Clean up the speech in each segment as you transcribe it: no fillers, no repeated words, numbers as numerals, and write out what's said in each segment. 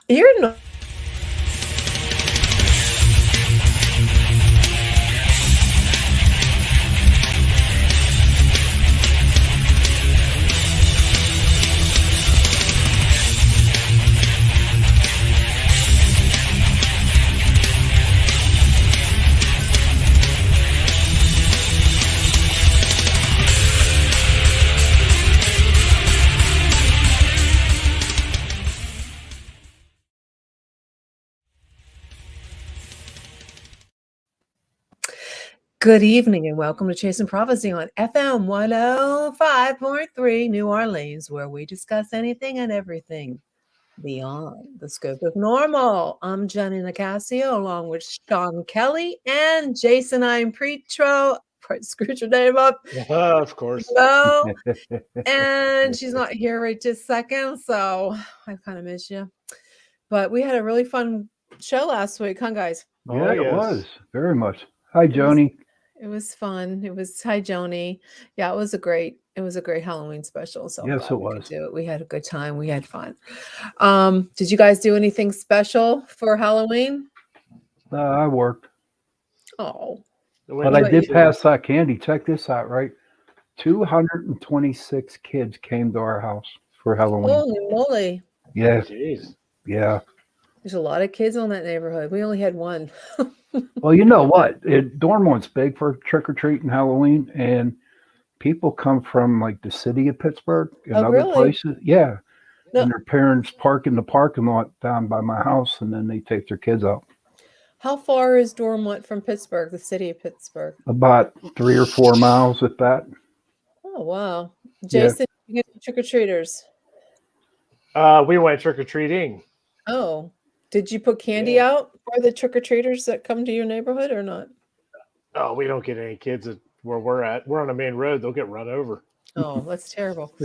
You're not. Good evening and welcome to Chasing Prophecy on FM 105.3 New Orleans, where we discuss anything and everything beyond the scope of normal. I'm Jenny Nicasio along with Sean Kelly and Jason I'm Pretro. Screwed your name up. Of course. No. And she's not here right this second, so I kind of miss you. But we had a really fun show last week, huh, guys? Yeah, it was very much. Hi, Joni. It was fun. It was hi, Joni. Yeah, it was a great Halloween special. So yes, it was. We had a good time. We had fun. Did you guys do anything special for Halloween? I worked. Oh, but I did pass that candy. Check this out, right? 226 kids came to our house for Halloween. Holy moly! Yeah. Jeez. Yeah. There's a lot of kids in that neighborhood. We only had one. Well, you know what? Dormont's big for trick-or-treating Halloween, and people come from like the city of Pittsburgh and other places. Yeah. No. And their parents park in the parking lot down by my house, and then they take their kids out. How far is Dormont from Pittsburgh, the city of Pittsburgh? About 3 or 4 miles, if that. Oh, wow. Jason, you get trick-or-treaters? We went trick-or-treating. Oh. Did you put candy out for the trick-or-treaters that come to your neighborhood or not? Oh, we don't get any kids where we're at. We're on a main road. They'll get run over. Oh, that's terrible.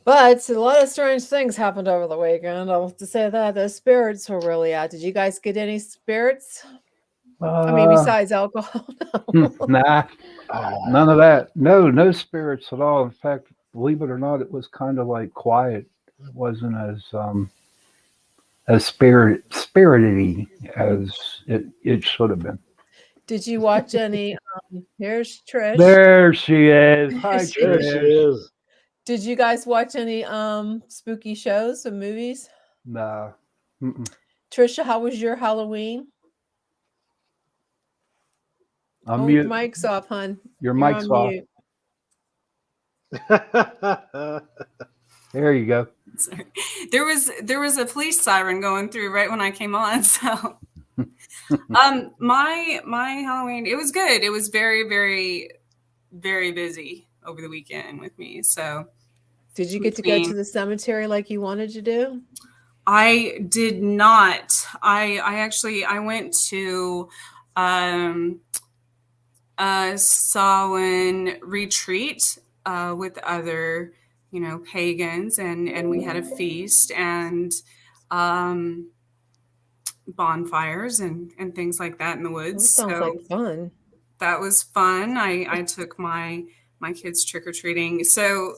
But a lot of strange things happened over the weekend. I'll have to say that. The spirits were really out. Did you guys get any spirits? I mean, besides alcohol? No. Nah, none of that. No spirits at all. In fact, believe it or not, it was kind of like quiet. It wasn't as spirity as it should have been. Did you watch any? Here's Trish. There she is. Hi, Trish. There she is. Did you guys watch any spooky shows or movies? No. Trisha, how was your Halloween? Your mic's off, hon. Your mic's off. There you go. Sorry. There was a police siren going through right when I came on. So, my Halloween, it was good. It was very, very, very busy over the weekend with me. So, did you get to go to the cemetery like you wanted to do? I did not. I went to a Samhain retreat with other pagans, and we had a feast and bonfires and things like that in the woods. That sounds like fun. That was fun. I took my kids trick-or-treating. So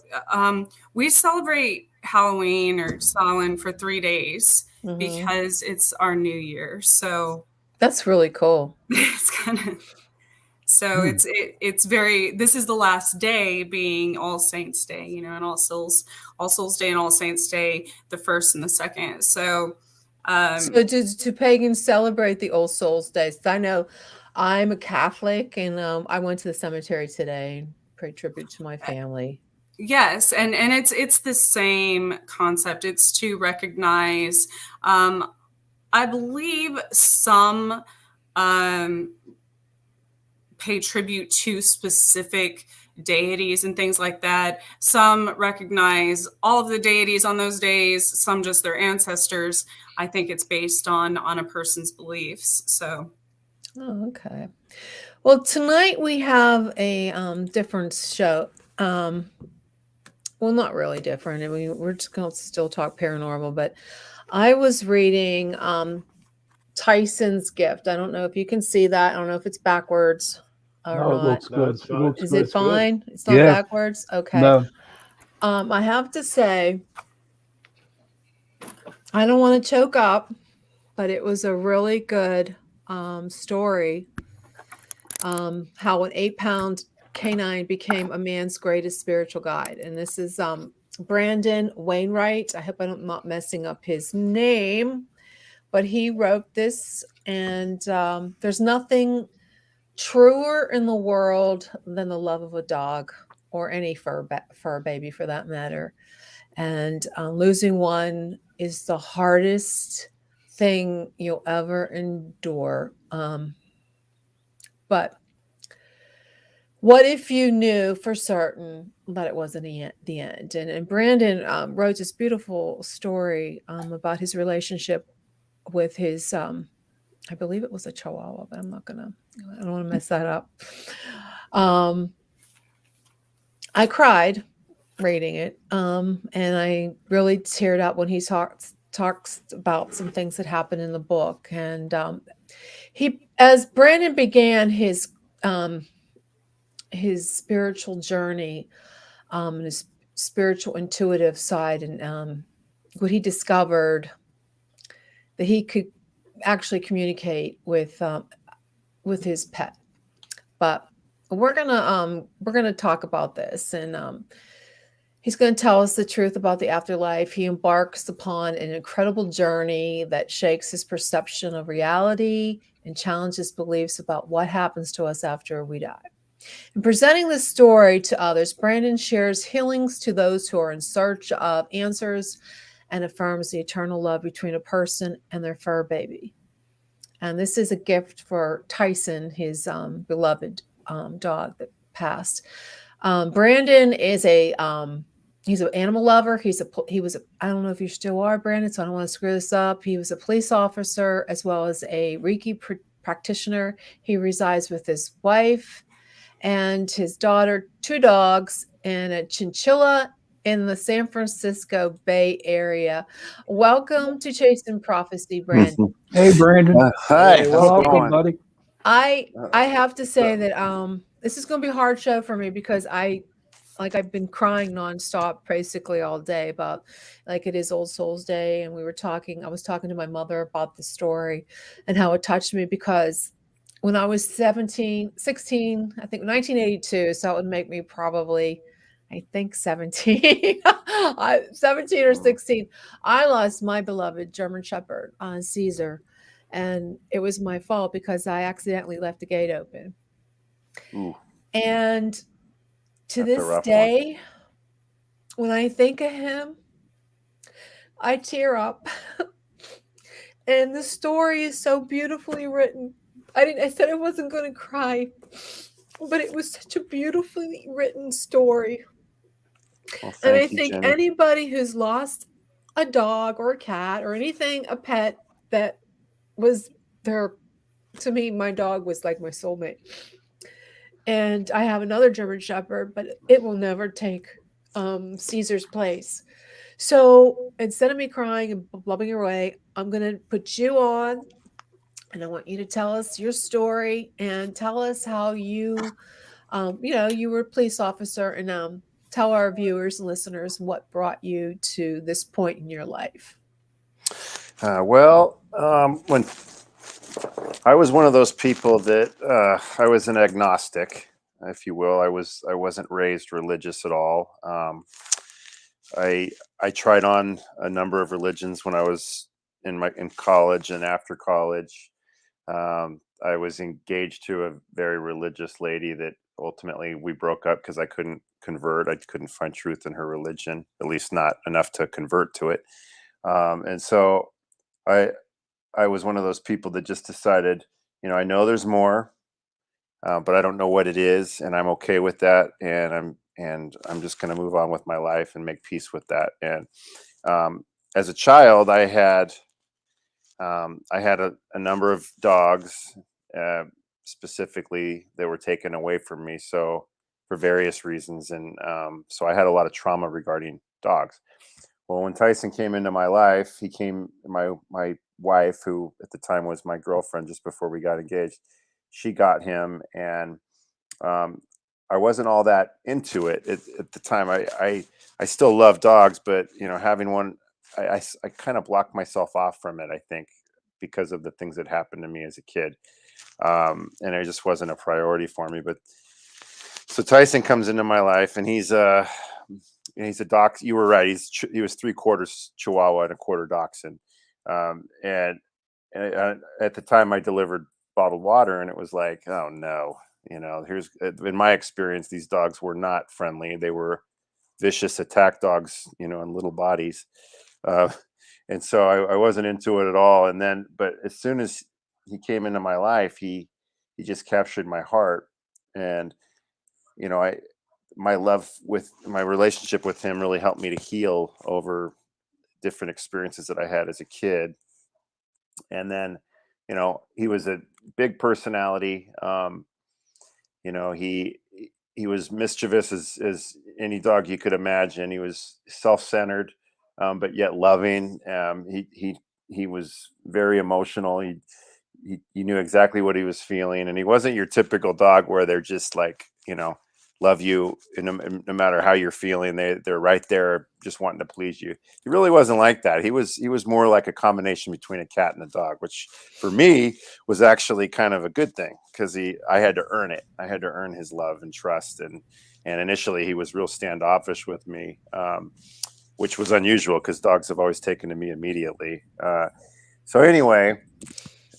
we celebrate Halloween or Samhain for 3 days because it's our new year. So that's really cool. It's kind of so it's very, this is the last day being All Saints Day, and All Souls Day and All Saints Day, the first and the second. So do pagans celebrate the All Souls Day? I know I'm a Catholic, and I went to the cemetery today and paid tribute to my family. Yes, and it's the same concept. It's to recognize, I believe some pay tribute to specific deities and things like that. Some recognize all of the deities on those days, some just their ancestors. I think it's based on a person's beliefs. So, oh, okay. Well, tonight we have a different show. Well, not really different. I mean, we're just going to still talk paranormal, but I was reading Tyson's Gift. I don't know if you can see that. I don't know if it's backwards or not. It looks good. Is it fine? It's not backwards? Okay. No. I have to say, I don't want to choke up, but it was a really good story. How an 8-pound canine became a man's greatest spiritual guide. And this is Brandon Wainwright. I hope I'm not messing up his name, but he wrote this. And there's nothing truer in the world than the love of a dog or any fur baby for that matter. And losing one is the hardest thing you'll ever endure. But what if you knew for certain that it wasn't the end? And Brandon wrote this beautiful story about his relationship with his, I believe it was a Chihuahua, but I don't want to mess that up. I cried reading it, and I really teared up when he talks about some things that happened in the book. And as Brandon began his spiritual journey, and his spiritual intuitive side, and what he discovered that he could actually communicate with his pet. But we're gonna talk about this, and he's going to tell us the truth about the afterlife. He embarks upon an incredible journey that shakes his perception of reality and challenges beliefs about what happens to us after we die. In presenting this story to others, Brandon shares healings to those who are in search of answers and affirms the eternal love between a person and their fur baby. And this is a gift for Tyson, his beloved dog that passed. Brandon is he's an animal lover. I don't know if you still are, Brandon, so I don't want to screw this up. He was a police officer as well as a REIKI practitioner. He resides with his wife and his daughter, 2 dogs, and a chinchilla in the San Francisco Bay Area. Welcome to Chasing Prophecy, Brandon. Hey, Brandon. Hi, Hey, how's it Welcome, going? buddy. I have to say that this is going to be a hard show for me because I've been crying nonstop basically all day about, like, it is Old Souls Day, and I was talking to my mother about the story and how it touched me, because when I was 16, I think 1982, so it would make me probably, I think 17, 17 or 16, I lost my beloved German Shepherd, Caesar. And it was my fault because I accidentally left the gate open. Ooh, And to that's a this rough one. day, when I think of him, I tear up. And the story is so beautifully written. I said I wasn't going to cry, but it was such a beautifully written story. Well, And I thank you, think Jenny. anybody who's lost a dog or a cat or anything, a pet that was there, to me, my dog was like my soulmate. And I have another German Shepherd, but it will never take Caesar's place. So instead of me crying and blubbing away, I'm going to put you on, and I want you to tell us your story and tell us how you were a police officer, and tell our viewers and listeners what brought you to this point in your life. When I was one of those people that I was an agnostic, if you will. I wasn't raised religious at all. I tried on a number of religions when I was in college and after college. I was engaged to a very religious lady that ultimately we broke up because I couldn't convert. I couldn't find truth in her religion, at least not enough to convert to it. And so I was one of those people that just decided, I know there's more, but I don't know what it is, and I'm okay with that. And I'm just going to move on with my life and make peace with that. And as a child, I had a number of dogs, specifically, that were taken away from me. So for various reasons. And so I had a lot of trauma regarding dogs. Well, when Tyson came into my life, my wife, who at the time was my girlfriend just before we got engaged, she got him. And I wasn't all that into it at the time. I still love dogs, but having one I kind of blocked myself off from it, I think, because of the things that happened to me as a kid. And it just wasn't a priority for me. But so Tyson comes into my life, and he's a dox. You were right. He was 3/4 Chihuahua and 1/4 Dachshund. And at the time, I delivered bottled water, and it was like, oh no, here's, in my experience, these dogs were not friendly. They were vicious attack dogs, in little bodies. And so I wasn't into it at all. But as soon as he came into my life, he just captured my heart. And, my relationship with him really helped me to heal over different experiences that I had as a kid. And then, he was a big personality. He was mischievous as any dog you could imagine. He was self-centered, but yet loving. He was very emotional. He knew exactly what he was feeling, and he wasn't your typical dog where they're just like, love you, and no matter how you're feeling, they're right there just wanting to please you. He really wasn't like that. He was more like a combination between a cat and a dog, which for me was actually kind of a good thing, because I had to earn it. I had to earn his love and trust. And initially he was real standoffish with me, which was unusual because dogs have always taken to me immediately. So anyway,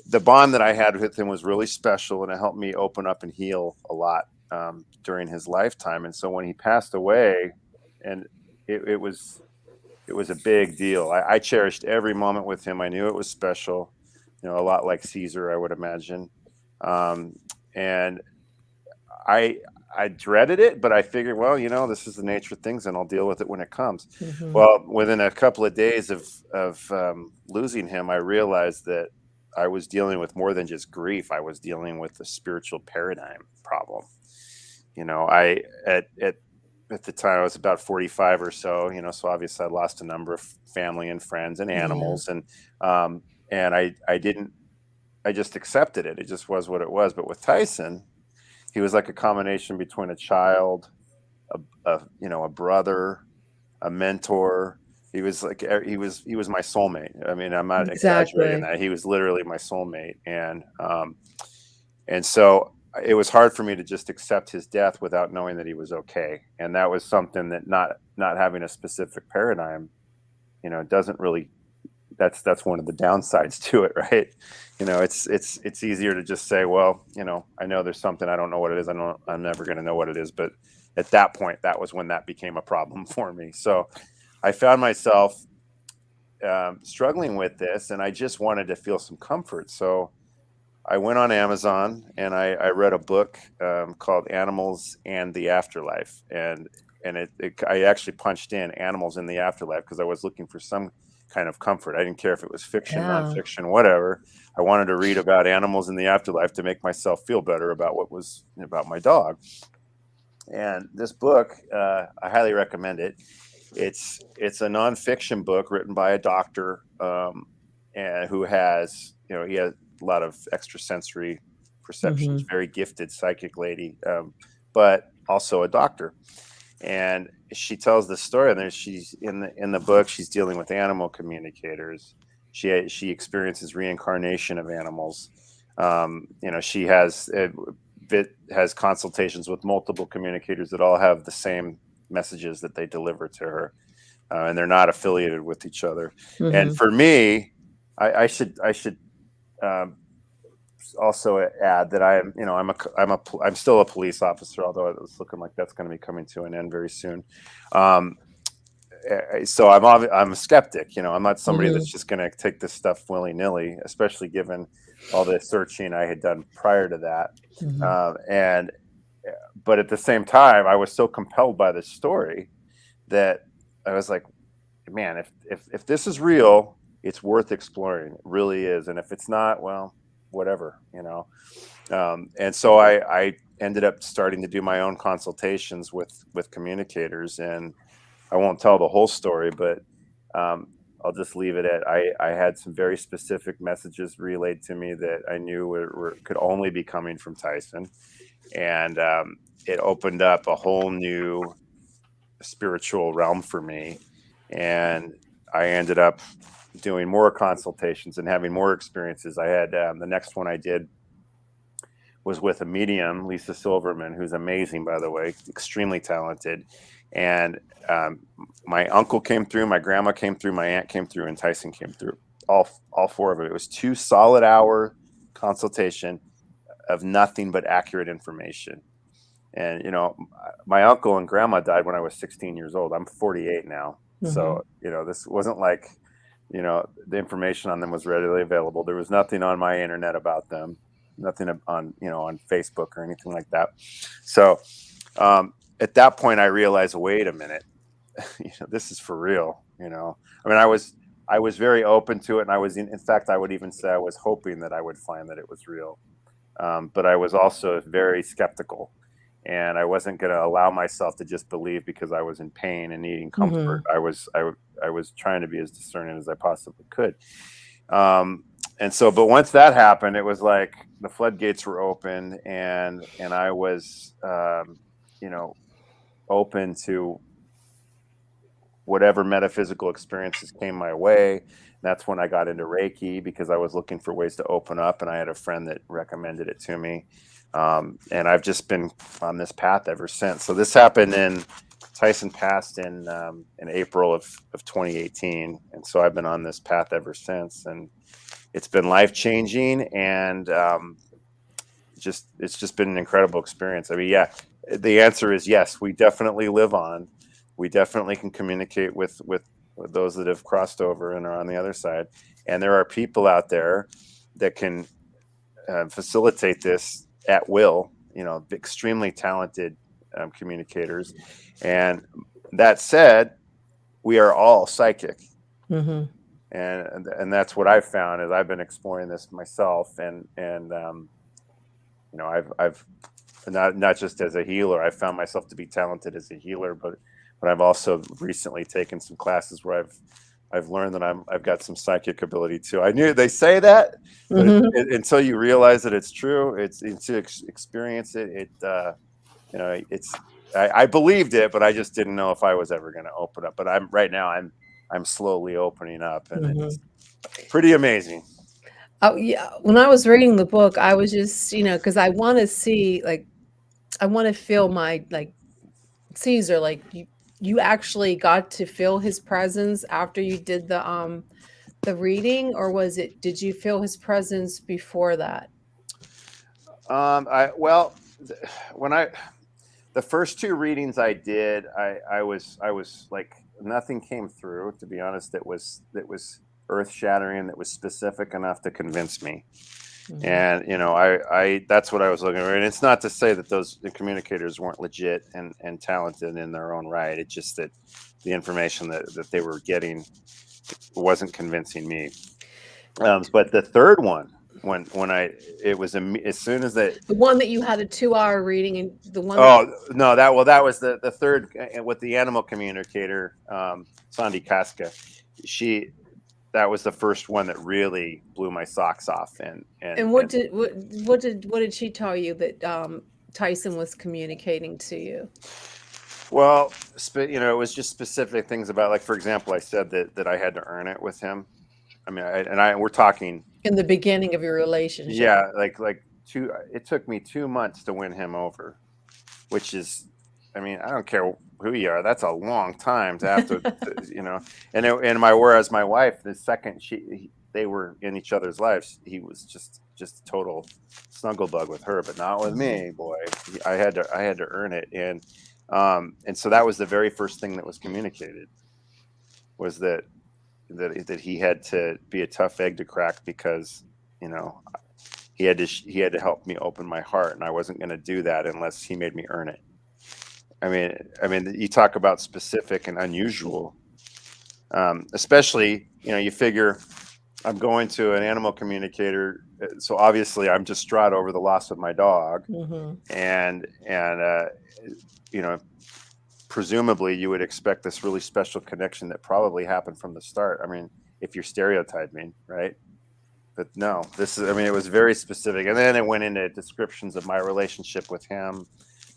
the bond that I had with him was really special, and it helped me open up and heal a lot during his lifetime. And so when he passed away, and it was a big deal. I cherished every moment with him. I knew it was special, a lot like Caesar, I would imagine. And I dreaded it, but I figured, well, this is the nature of things, and I'll deal with it when it comes. Mhm. Well, within a couple of days of losing him, I realized that I was dealing with more than just grief. I was dealing with a spiritual paradigm problem. At the time I was about 45 or so, so obviously I lost a number of family and friends and animals. And I just accepted it. It just was what it was. But with Tyson, he was like a combination between a child, a brother, a mentor. He was like, he was my soulmate. I mean, I'm not exaggerating that. He was literally my soulmate. And so it was hard for me to just accept his death without knowing that he was okay. And that was something that not having a specific paradigm, doesn't really, that's one of the downsides to it, right? It's easier to just say, well, I know there's something, I don't know what it is. I'm never going to know what it is. But at that point, that was when that became a problem for me. So I found myself struggling with this, and I just wanted to feel some comfort. So I went on Amazon and I read a book called Animals and the Afterlife. And I actually punched in Animals in the Afterlife because I was looking for some kind of comfort. I didn't care if it was fiction, nonfiction, whatever. I wanted to read about animals in the afterlife to make myself feel better about what was about my dog. And this book, I highly recommend it. It's a nonfiction book written by a doctor and who has, he has a lot of extrasensory perceptions, very gifted psychic lady, but also a doctor. And she tells the story, and she's in the book, she's dealing with animal communicators. She experiences reincarnation of animals. She has consultations with multiple communicators that all have the same messages that they deliver to her, and they're not affiliated with each other. And for me, I should also add that I'm still a police officer, although it's looking like that's going to be coming to an end very soon. So I'm a skeptic. I'm not somebody that's just going to take this stuff willy-nilly, especially given all the searching I had done prior to that. But at the same time, I was so compelled by this story that I was like, man, if this is real, it's worth exploring. It really is. And if it's not, well, whatever, and so I ended up starting to do my own consultations with communicators. And I won't tell the whole story, but I'll just leave it at I had some very specific messages relayed to me that I knew could only be coming from Tyson. And it opened up a whole new spiritual realm for me. And I ended up doing more consultations and having more experiences. I had the next one I did was with a medium, Lisa Silverman, who's amazing, by the way, extremely talented. And my uncle came through, my grandma came through, my aunt came through, and Tyson came through. All four of it. It was 2 solid hour consultation of nothing but accurate information. And, you know, my uncle and grandma died when I was 16 years old. I'm 48 now. So, you know, this wasn't like, you know, the information on them was readily available. There was nothing on my internet about them, nothing on, you know, on Facebook or anything like that. So at that point, I realized, wait a minute, you know, this is for real. You know, I mean, I was very open to it. And I was, in fact, I would even say I was hoping that I would find that it was real. But I was also very skeptical. And I wasn't going to allow myself to just believe because I was in pain and needing comfort. I was trying to be as discerning as I possibly could. And so, but once that happened, it was like the floodgates were opened, and I was, you know, open to whatever metaphysical experiences came my way. That's when I got into Reiki, because I was looking for ways to open up, and I had a friend that recommended it to me. And I've just been on this path ever since. So this happened Tyson passed in April of 2018. And so I've been on this path ever since, and it's been life-changing, and it's just been an incredible experience. I mean, yeah, the answer is yes, we definitely live on. We definitely can communicate with those that have crossed over and are on the other side. And there are people out there that can facilitate this at will, you know, extremely talented communicators. And that said, we are all psychic. And that's what I've found, as I've been exploring this myself. And you know, I've not just as a healer, I've found myself to be talented as a healer, but I've also recently taken some classes where I've learned that I've got some psychic ability too. I knew they say that, but until you realize that it's true, it's to experience it. You know, I believed it, but I just didn't know if I was ever going to open up. But right now I'm slowly opening up, and it's pretty amazing. Oh yeah. When I was reading the book, I was just, you know, because I want to see, like, I want to feel my, like, Caesar, like you actually got to feel his presence after you did the reading, or did you feel his presence before that? The first 2 readings I did, I was like, nothing came through, to be honest, that was earth shattering, that was specific enough to convince me. And, you know, I that's what I was looking for. And it's not to say that the communicators weren't legit and talented in their own right. It's just that the information that they were getting wasn't convincing me. But the third one, as soon as the one that you had a 2-hour reading, and the one that was the third with the animal communicator, Sandy Casca. That was the first one that really blew my socks off. And what did she tell you that Tyson was communicating to you? Well, you know, it was just specific things about, like, for example, I said that I had to earn it with him. I mean, we're talking in the beginning of your relationship. Yeah, it took me 2 months to win him over, which is, I mean, I don't care who you are, that's a long time to have to, you know. Whereas my wife, the second they were in each other's lives, he was just a total snuggle bug with her, but not with me, boy. I had to earn it, and so that was the very first thing that was communicated, was that he had to be a tough egg to crack, because, you know, he had to help me open my heart, and I wasn't going to do that unless he made me earn it. I mean, you talk about specific and unusual, especially, you know, you figure I'm going to an animal communicator, so obviously I'm distraught over the loss of my dog, and you know, presumably you would expect this really special connection that probably happened from the start. I mean, if you're stereotyping, right? But no, it was very specific. And then it went into descriptions of my relationship with him,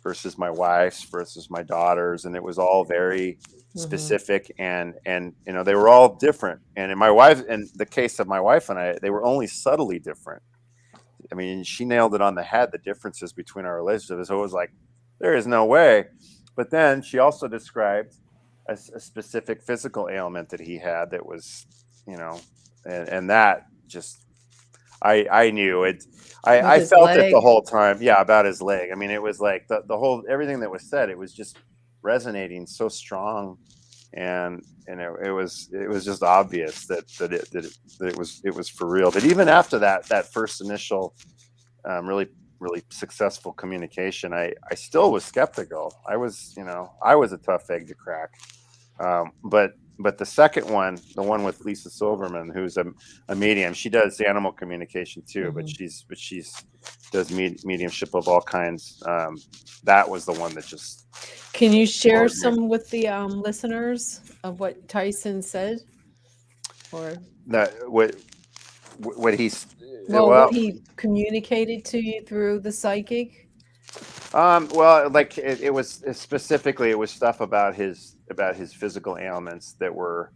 versus my wife's versus my daughter's, and it was all very specific, and you know, they were all different. And in the case of my wife and I, they were only subtly different. I mean, she nailed it on the head, the differences between our relationships. So it was like, there is no way. But then she also described a specific physical ailment that he had that was, you know, and that just, I knew it. I felt it the whole time. Yeah, about his leg. I mean, it was like the whole, everything that was said, it was just resonating so strong. And it was just obvious that it was for real. But even after that first initial really successful communication, I still was skeptical. I was a tough egg to crack. But the second one, the one with Lisa Silverman, who's a medium, she does animal communication too, but she's does mediumship of all kinds. That was the one that just. Can you share some with the listeners of what Tyson said, or that what he's what he communicated to you through the psychic? Well, like it was specifically, it was stuff about his physical ailments that were.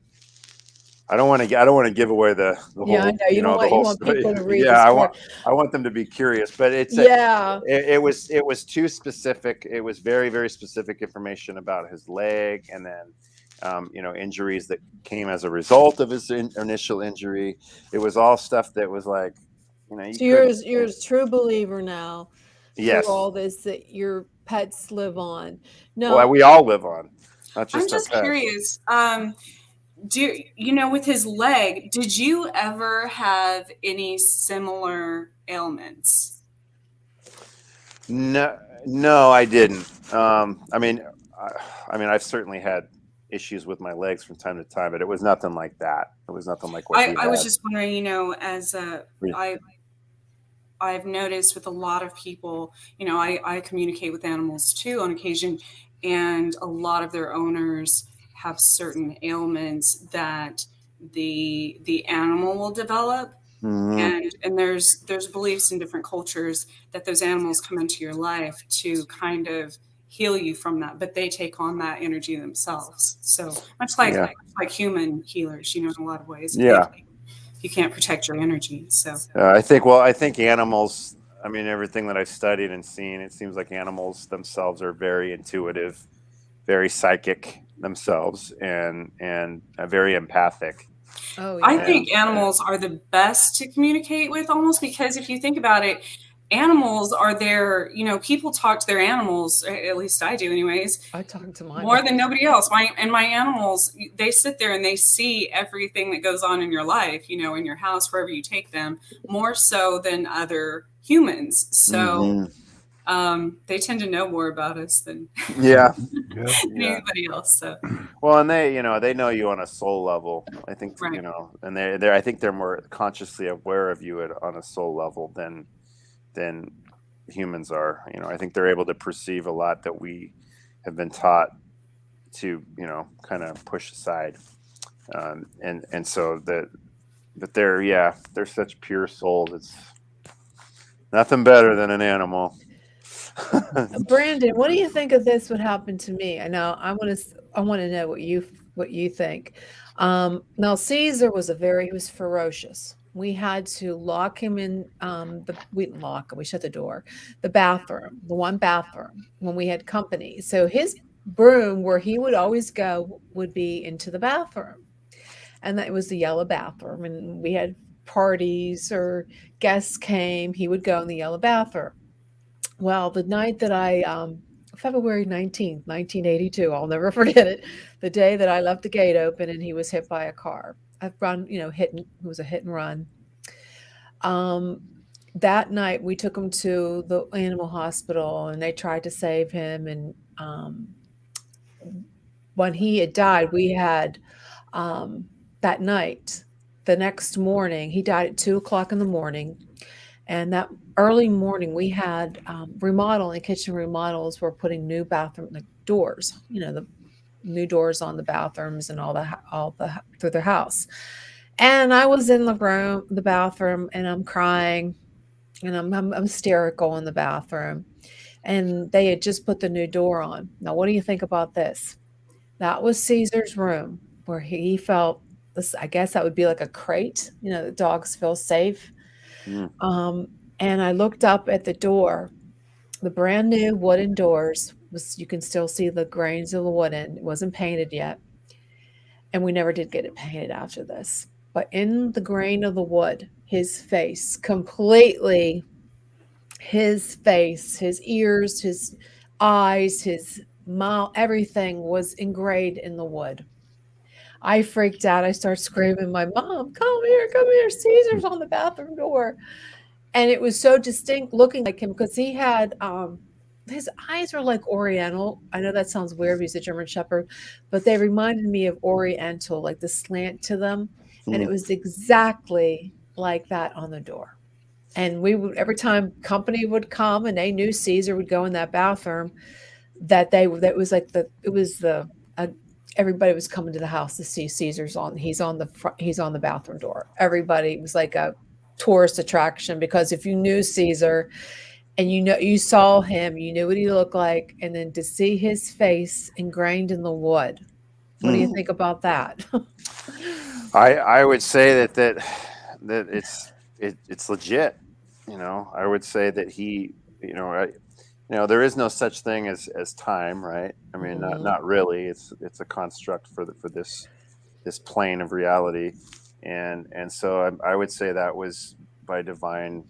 I don't want to give away the whole. I know. You don't want people to read. Yeah, I want them to be curious, but it's it was too specific. It was very, very specific information about his leg, and then injuries that came as a result of his initial injury. It was all stuff that was like, so you're a true believer now. Yes. Through all this that your pets live on. No, well, we all live on. Not just I'm just curious. Do with his leg, did you ever have any similar ailments? No, I didn't. I mean, I've certainly had issues with my legs from time to time, but it was nothing like that. It was nothing like what I was just wondering, as I've noticed with a lot of people, I communicate with animals too on occasion, and a lot of their owners have certain ailments that the animal will develop. And there's beliefs in different cultures that those animals come into your life to kind of heal you from that, but they take on that energy themselves. So much like human healers, in a lot of ways. You can't protect your energy. So I think animals, everything that I've studied and seen, it seems like animals themselves are very intuitive, very psychic themselves, and very empathic. Oh, yeah. I think animals are the best to communicate with, almost, because if you think about it, animals are there. People talk to their animals, at least I do anyways. I talk to mine more than nobody else. My animals, they sit there and they see everything that goes on in your life, in your house, wherever you take them, more so than other humans. So they tend to know more about us than anybody else. So well, and they know you on a soul level. I think and I think they're more consciously aware of you on a soul level than humans are. I think they're able to perceive a lot that we have been taught to kind of push aside, and so but they're such pure souls. It's nothing better than an animal. Brandon, what do you think of this? What happened to me? I know I want to know what you think. Now Caesar was he was ferocious. We had to lock him in we shut the door, the one bathroom when we had company. So his room where he would always go would be into the bathroom, and that was the yellow bathroom. And we had parties or guests came, he would go in the yellow bathroom. Well, the night that February 19th, 1982, I'll never forget it. The day that I left the gate open and he was hit by a car. I've run, it was a hit and run. That night we took him to the animal hospital and they tried to save him. And when he had died, we had that night, the next morning, he died at 2:00 in the morning. And that early morning we had kitchen remodels were putting new bathroom doors, the new doors on the bathrooms and all the through their house. And I was in the bathroom, and I'm crying, and I'm hysterical in the bathroom. and they had just put the new door on. Now, what do you think about this? That was Caesar's room where he felt this. I guess that would be like a crate. You know, the dogs feel safe. Mm. And I looked up at the door. The brand new wooden doors was. You can still see the grains of the wooden. It wasn't painted yet, and we never did get it painted after this. But in the grain of the wood, his face completely. His face, his ears, his eyes, his mouth, everything was engraved in the wood. I freaked out. I started screaming, my mom, come here, Caesar's on the bathroom door. And it was so distinct looking like him because he had his eyes were like Oriental. I know that sounds weird because he's a German Shepherd, but they reminded me of Oriental, like the slant to them. And it was exactly like that on the door. And we would, every time company would come and they knew Caesar would go in that bathroom, that was like everybody was coming to the house to see Caesar's on. He's on the bathroom door. Everybody was like a tourist attraction because if you knew Caesar and you saw him, you knew what he looked like, and then to see his face ingrained in the wood. What do you think about that? I would say that it's legit. You know, I would say that he, there is no such thing as time, right? I mean, not really. It's a construct for this plane of reality, and so I would say that was by divine,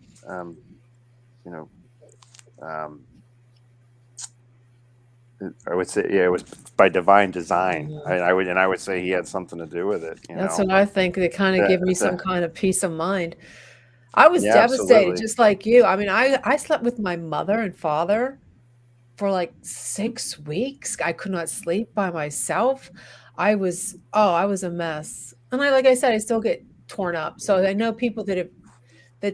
I would say, yeah, it was by divine design. I would say he had something to do with it. That's what I think. They kind of give me some kind of peace of mind. I was devastated, absolutely. just like you. I mean, I slept with my mother and father for like 6 weeks. I could not sleep by myself. I was a mess. And like I said, I still get torn up. So I know people that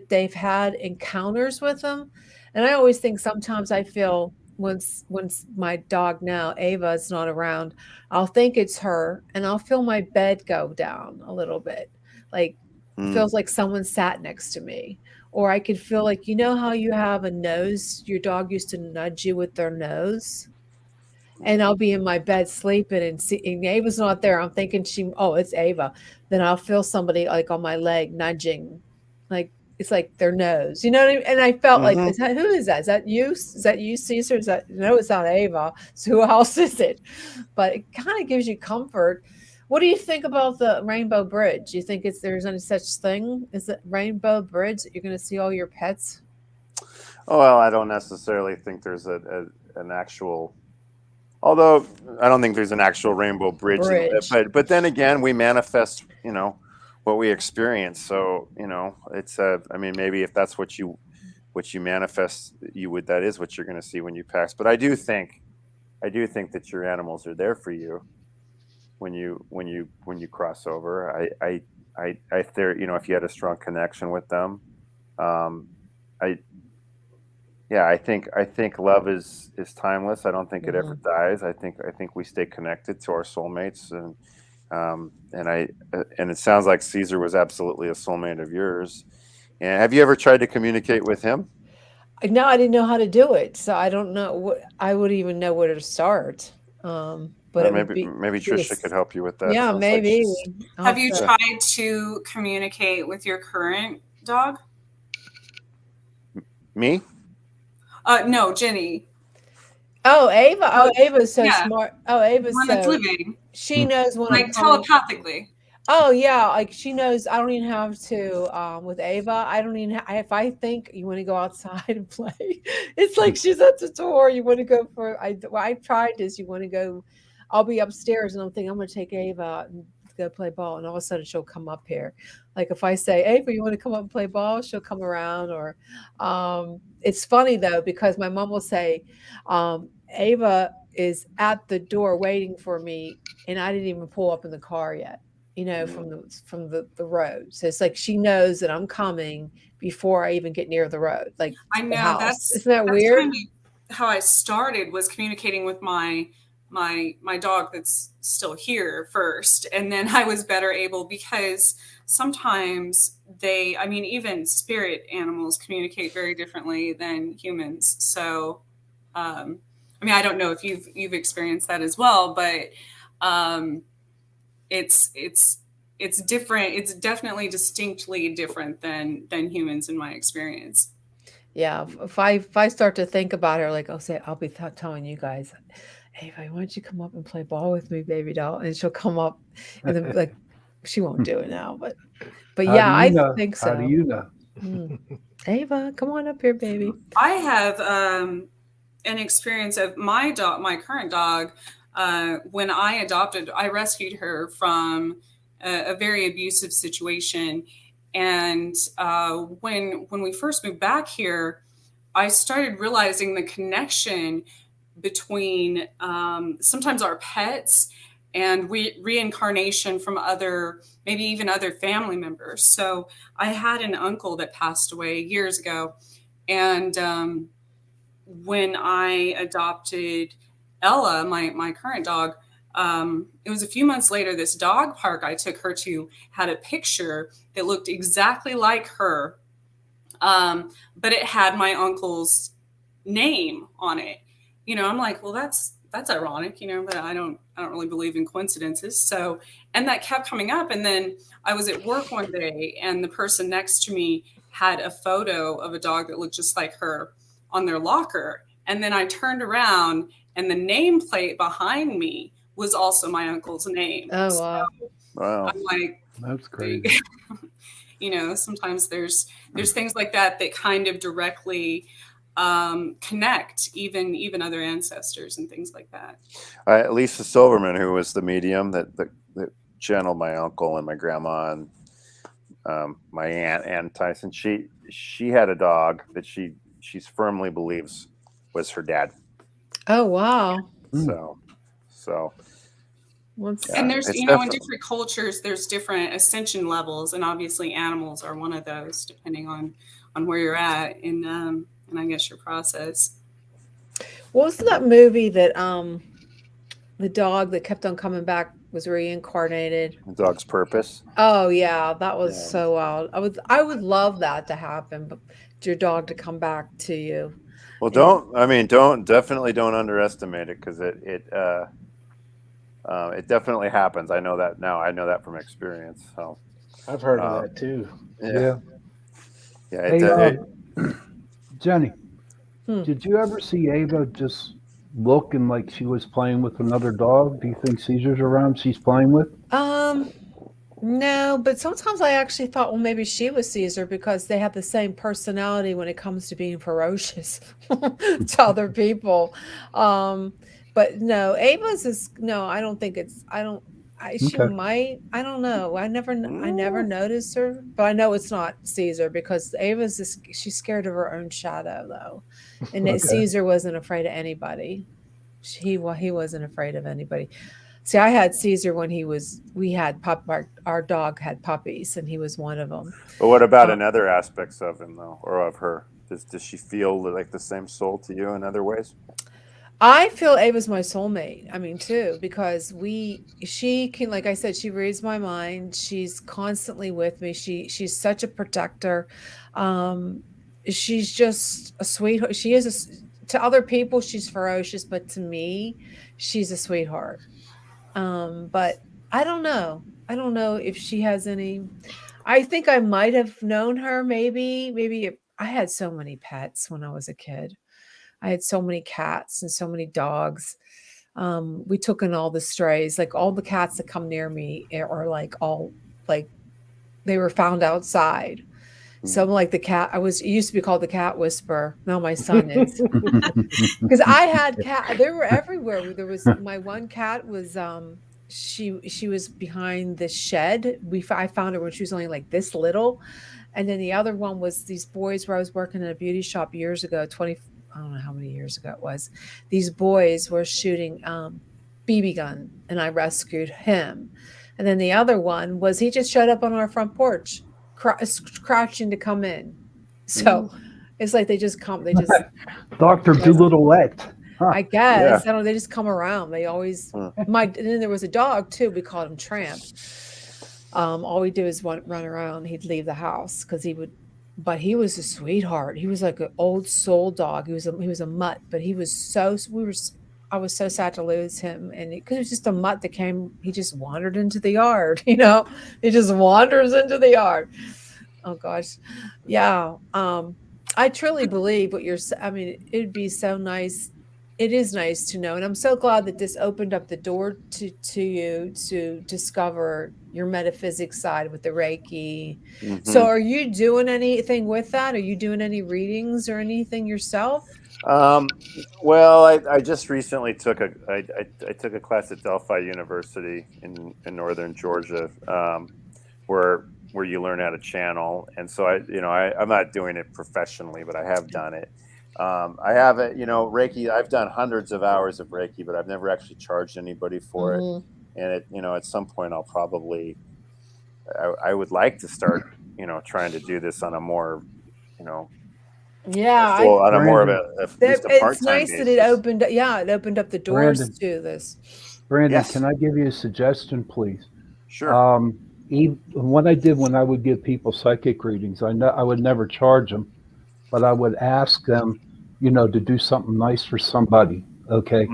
they've had encounters with them. And I always think sometimes I feel once my dog now, Ava, is not around, I'll think it's her and I'll feel my bed go down a little bit. Like it feels like someone sat next to me. Or I could feel like, you know how you have a nose, your dog used to nudge you with their nose? And I'll be in my bed sleeping and Ava's not there. I'm thinking it's Ava. Then I'll feel somebody like on my leg nudging, like it's like their nose. You know what I mean? And I felt like, who is that? Is that you? Is that you, Caesar? No, it's not Ava. So who else is it? But it kind of gives you comfort. What do you think about the Rainbow Bridge? Do you think there's any such thing? Is it Rainbow Bridge that you're going to see all your pets? Oh, well, I don't necessarily think there's an actual. Although I don't think there's an actual rainbow bridge. But then again, we manifest, what we experience. So, it's I mean, maybe if that's what you manifest, that is what you're going to see when you pass. But I do think that your animals are there for you when you cross over. If you had a strong connection with them, I think love is timeless. I don't think it ever dies. I think we stay connected to our soulmates, and it sounds like Caesar was absolutely a soulmate of yours. And have you ever tried to communicate with him? No, I didn't know how to do it, so I don't know what I would even know where to start. But maybe Trisha could help you with that. Yeah, maybe. Have you tried to communicate with your current dog? Me? No, Jenny. Oh, Ava. Oh, Ava's so smart. Oh, Ava's one that's living. She knows when like telepathically. Oh yeah, like she knows. I don't even have to. With Ava, I don't even. If I think you want to go outside and play, it's like she's at the door. You want to go for? I've tried this. You want to go? I'll be upstairs and I'm thinking I'm going to take Ava out and go play ball, and all of a sudden she'll come up here. Like if I say, Ava, you want to come up and play ball? She'll come around. Or it's funny though, because my mom will say, Ava is at the door waiting for me, and I didn't even pull up in the car yet, from the road. So it's like she knows that I'm coming before I even get near the road. Like I know isn't that weird? Kind of how I started was communicating with my dog that's still here first, and then I was better able, because sometimes even spirit animals communicate very differently than humans. So I mean, I don't know if you've experienced that as well, but it's different. It's definitely distinctly different than humans in my experience. Yeah, if I start to think about her, like I'll be telling you guys, hey, why don't you come up and play ball with me, baby doll? And she'll come up, and then like she won't do it now, but How yeah, do you I know? think How do so. you know? Ava, come on up here, baby. I have an experience of my current dog. When I rescued her from a very abusive situation. And when we first moved back here, I started realizing the connection between sometimes our pets and reincarnation from maybe even other family members. So I had an uncle that passed away years ago. And when I adopted Ella, my current dog, it was a few months later, this dog park I took her to had a picture that looked exactly like her, but it had my uncle's name on it. I'm like, well, that's ironic, but I don't really believe in coincidences. So, and that kept coming up. And then I was at work one day and the person next to me had a photo of a dog that looked just like her on their locker. And then I turned around and the nameplate behind me was also my uncle's name. Oh, wow. So Wow. I'm like, That's crazy. Sometimes there's things like that kind of directly connect even other ancestors and things like that. Lisa Silverman, who was the medium that channeled my uncle and my grandma and my aunt Ann Tyson, she had a dog that she firmly believes was her dad. Oh, wow. So And there's, it's in definitely different cultures, there's different ascension levels, and obviously animals are one of those, depending on where you're at in I guess your process. What was that movie that the dog that kept on coming back was reincarnated? The Dog's Purpose. Oh yeah, that was Yeah. so wild. I would love that to happen, but your dog to come back to you. Well, And definitely don't underestimate it, because it definitely happens. I know that now. I know that from experience. So I've heard of that too. Yeah. Yeah. Hey, Jenny, Hmm. did you ever see Ava just looking like she was playing with another dog? Do you think Caesar's around she's playing with? No, but sometimes I actually thought, well, maybe she was Caesar because they have the same personality when it comes to being ferocious to other people. But no, no, I don't think she Okay. might, I don't know. I never noticed her, but I know it's not Caesar because she's scared of her own shadow though. And Okay. Caesar wasn't afraid of anybody. He wasn't afraid of anybody. See, I had Caesar when our dog had puppies, and he was one of them. But what about in other aspects of him, though, or of her? Does she feel like the same soul to you in other ways? I feel Ava's my soulmate. I mean, too, because she can, like I said, she reads my mind. She's constantly with me. She's such a protector. She's just a sweetheart. To other people, she's ferocious, but to me, she's a sweetheart. But I don't know. I don't know if she has any. I think I might have known her. Maybe I had so many pets when I was a kid. I had so many cats and so many dogs. We took in all the strays, like all the cats that come near me are like they were found outside. So I'm like it used to be called the cat whisperer. Now my son is. Because I had they were everywhere. There was my one cat was she was behind the shed. I found her when she was only like this little. And then the other one was these boys where I was working in a beauty shop years ago, I don't know how many years ago it was. These boys were shooting BB gun and I rescued him. And then the other one was he just showed up on our front porch, crouching to come in. So it's like they just Dr. Doolittle-lette. Huh. I guess. I don't know, they just come around. They always and then there was a dog too. We called him Tramp. All we do is run around. He'd leave the house because he would but he was a sweetheart. He was like an old soul dog. He was a mutt, but he was I was so sad to lose him, and because it was just a mutt that came. He just wandered into the yard. You know, he just wanders into the yard. Oh gosh, yeah. I truly believe what you're. I mean, it'd be so nice. It is nice to know, and I'm so glad that this opened up the door to you to discover your metaphysics side with the Reiki. So, are you doing anything with that? Are you doing any readings or anything yourself? Well, I just recently took I took a class at Delphi University in northern Georgia, where you learn how to channel. And so I'm not doing it professionally, but I have done it. I have it, Reiki. I've done hundreds of hours of Reiki, but I've never actually charged anybody for it. And at some point I'll probably, I would like to start, trying to do this on a more, Yeah, on a more of at least a it's part-time nice that basis. it opened up the doors Brandon. to this. Brandon, Yes. can I give you a suggestion, please? Sure. What I did when I would give people psychic readings, I would never charge them, but I would ask them, to do something nice for somebody. Okay.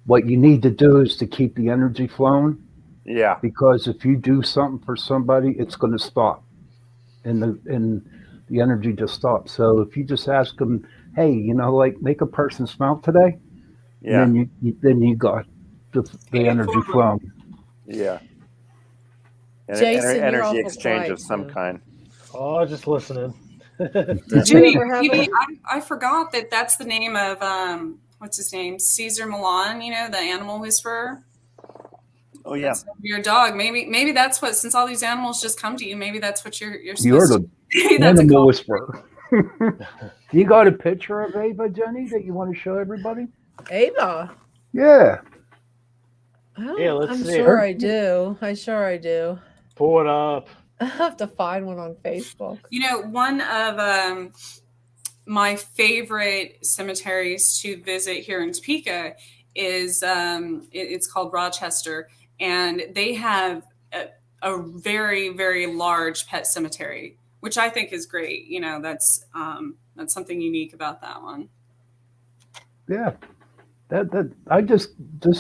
What you need to do is to keep the energy flowing, Yeah. because if you do something for somebody, it's going to stop, and the energy just stops. So if you just ask them, hey, like make a person smile today, Yeah. and then you got the energy flowing. Yeah. Jason, you're energy awful exchange quiet, of some too. kind. Oh, just listening. Did you Judy, ever have Judy, I forgot that's the name of what's his name? Caesar Milan, the animal whisperer. Oh yeah. That's your dog. Maybe that's what, since all these animals just come to you, maybe that's what you're You're supposed the to maybe that's a animal call. whisperer. You got a picture of Ava, Jenny, that you want to show everybody? Ava? Yeah. Yeah, let's I'm see. sure I do. I do. Pull it up. I have to find one on Facebook. One of my favorite cemeteries to visit here in Topeka is it's called Rochester, and they have a very, very large pet cemetery, which I think is great. That's something unique about that one. Yeah. That I just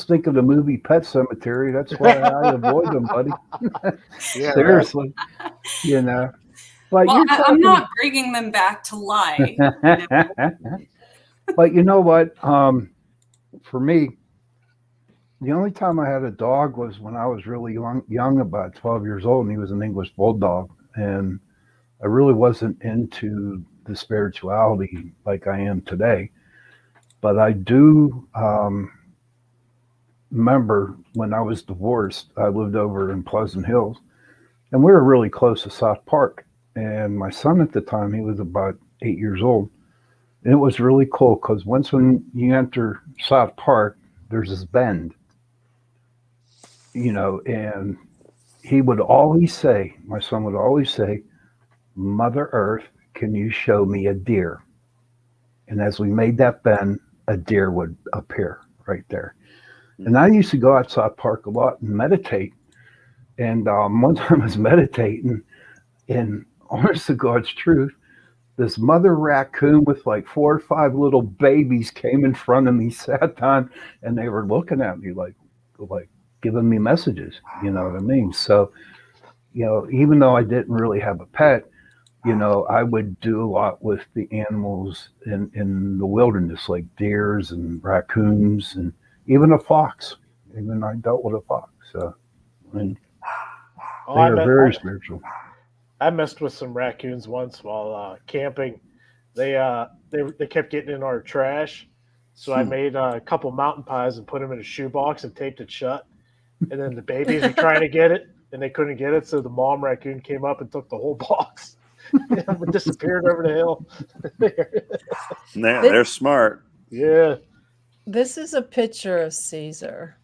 think of the movie Pet Cemetery. That's why I avoid them, buddy. Yeah, Seriously. But Well, you're I'm not bringing them back to life. But you know what? For me, the only time I had a dog was when I was really young, about 12 years old, and he was an English bulldog. And I really wasn't into the spirituality like I am today. But I do remember when I was divorced, I lived over in Pleasant Hills, and we were really close to South Park. And my son at the time, he was about 8 years old. And it was really cool because when you enter South Park, there's this bend, and he would always say, my son would always say, Mother Earth, can you show me a deer? And as we made that bend, a deer would appear right there. And I used to go out South Park a lot and meditate. And one time I was meditating, and honest to God's truth, this mother raccoon with like 4 or 5 little babies came in front of me, sat down, and they were looking at me like giving me messages. You know what I mean? So, even though I didn't really have a pet, I would do a lot with the animals in the wilderness, like deers and raccoons, and even a fox. Even I dealt with a fox. So, they are very spiritual. I messed with some raccoons once while camping. They kept getting in our trash, so I made a couple mountain pies and put them in a shoebox and taped it shut. And then the babies were trying to get it, and they couldn't get it, so the mom raccoon came up and took the whole box. And disappeared over the hill. They're smart. Yeah. This is a picture of Caesar.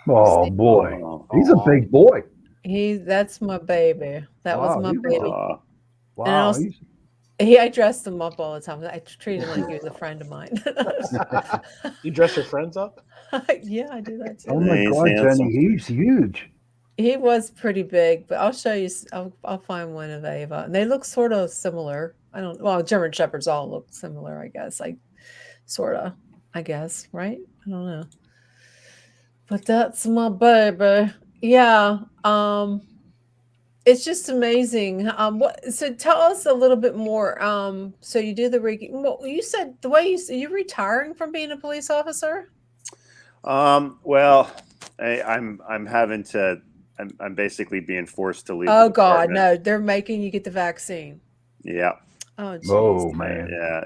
Oh boy, he's a big boy. That's my baby. That was my baby. Wow. I dressed him up all the time. I treated him like he was a friend of mine. You dress your friends up? Yeah, I do that too. Oh my God, handsome. Jenny, he's huge. He was pretty big, but I'll show you. I'll find one of Ava, and they look sort of similar. I don't. Well, German shepherds all look similar, I guess. Like, sort of. I guess, right? I don't know. But that's my baby. Yeah. It's just amazing. What? So tell us a little bit more. So you do the REIKI. Well, you said the way you're retiring from being a police officer. Well, I'm having to. I'm basically being forced to leave. Oh the God, department. no! They're making you get the vaccine. Yeah. Oh, geez. Oh man. Yeah,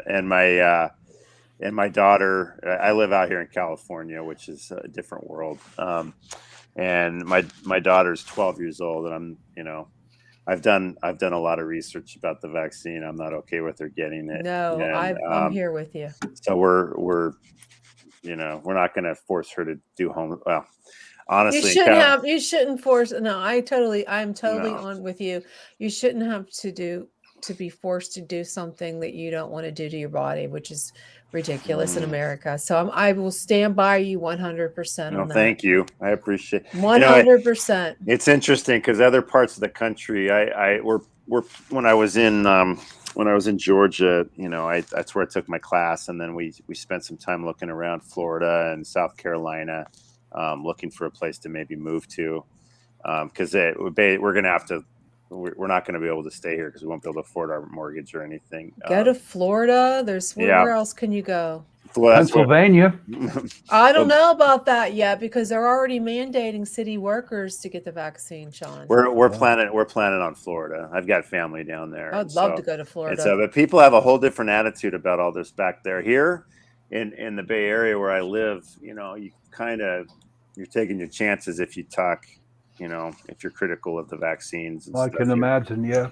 and my daughter. I live out here in California, which is a different world. And my daughter's 12 years old, and I've done a lot of research about the vaccine. I'm not okay with her getting it. No, And, I'm here with you. So we're not going to force her to do home. Well, honestly, You shouldn't force. No, I'm totally on with you. You shouldn't have to be forced to do something that you don't want to do to your body, which is ridiculous in America. So I will stand by you 100% on that. Thank you. I appreciate 100%. It's interesting because other parts of the country, when I was in Georgia, that's where I took my class, and then we spent some time looking around Florida and South Carolina, looking for a place to maybe move to, because we're gonna have to. We're not going to be able to stay here because we won't be able to afford our mortgage or anything. Go to Florida. Where else can you go? Pennsylvania. I don't know about that yet because they're already mandating city workers to get the vaccine, Sean. We're planning on Florida. I've got family down there. I'd love to go to Florida. But people have a whole different attitude about all this back there. Here in the Bay Area where I live, you're taking your chances if you talk. If you're critical of the vaccines. I can imagine, yeah.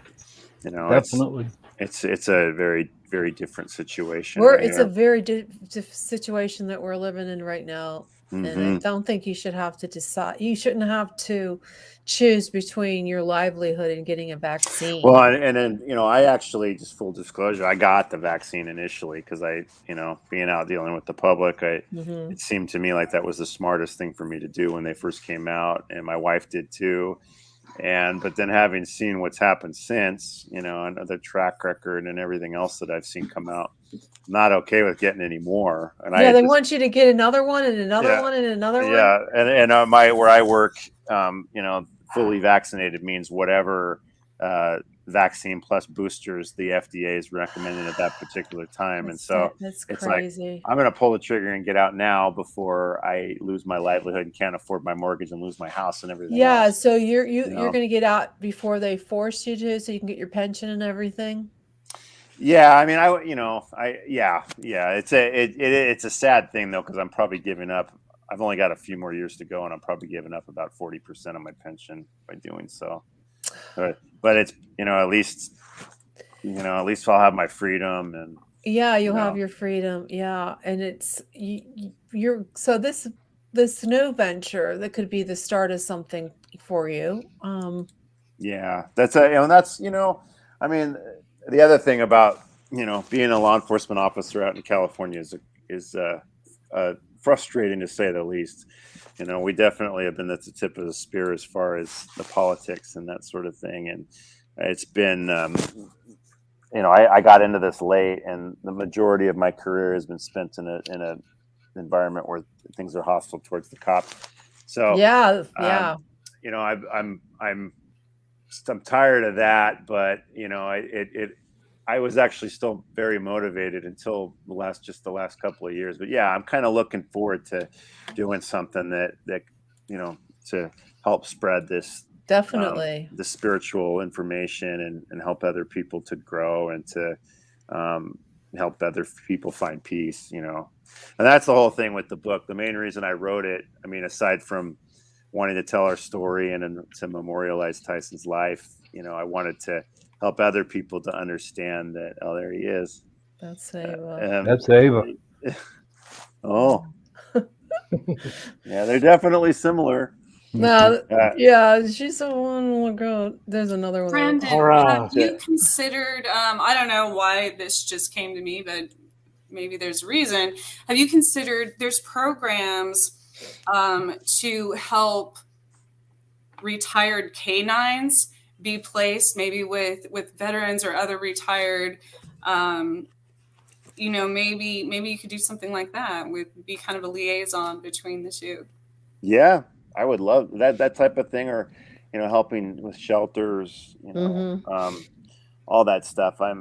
Definitely. It's a very, very different situation. It's a very different situation that we're living in right now. Mm-hmm. And I don't think you should have to decide. You shouldn't have to choose between your livelihood and getting a vaccine. Well, and then, I actually, just full disclosure, I got the vaccine initially because being out dealing with the public, it seemed to me like that was the smartest thing for me to do when they first came out, and my wife did too. But then having seen what's happened since, and the track record and everything else that I've seen come out, I'm not okay with getting any more. And they want you to get another one and another one and another one. Yeah, and where I work, fully vaccinated means whatever vaccine plus boosters the FDA is recommending at that particular time. That's crazy. Like, I'm going to pull the trigger and get out now before I lose my livelihood and can't afford my mortgage and lose my house and everything. Yeah, else. So you're going to get out before they force you to, so you can get your pension and everything. Yeah, I mean, it's a sad thing though, because I'm probably giving up. I've only got a few more years to go, and I'm probably giving up about 40% of my pension by doing so. But it's at least I'll have my freedom, and you'll have your freedom. Yeah, and it's you're so this new venture that could be the start of something for you. Yeah, that's I mean, the other thing about being a law enforcement officer out in California is frustrating to say the least. We definitely have been at the tip of the spear as far as the politics and that sort of thing. And it's been, I got into this late, and the majority of my career has been spent in an environment where things are hostile towards the cop. So I'm tired of that, but I was actually still very motivated until the last couple of years. But yeah, I'm kind of looking forward to doing something that to help spread this definitely the spiritual information and help other people to grow and to help other people find peace. And that's the whole thing with the book. The main reason I wrote it, I mean, aside from wanting to tell our story and to memorialize Tyson's life, I wanted to help other people to understand that. Oh, there he is. That's Ava. That's Ava. Oh, yeah, they're definitely similar. No, she's the one. Look out. There's another one. Brandon, have you considered? I don't know why this just came to me, but maybe there's a reason. Have you considered? There's programs to help retired canines be placed maybe with veterans or other retired, you know, maybe you could do something like that, with be kind of a liaison between the two. Yeah, I would love that type of thing, or, you know, helping with shelters, you know, all that stuff. I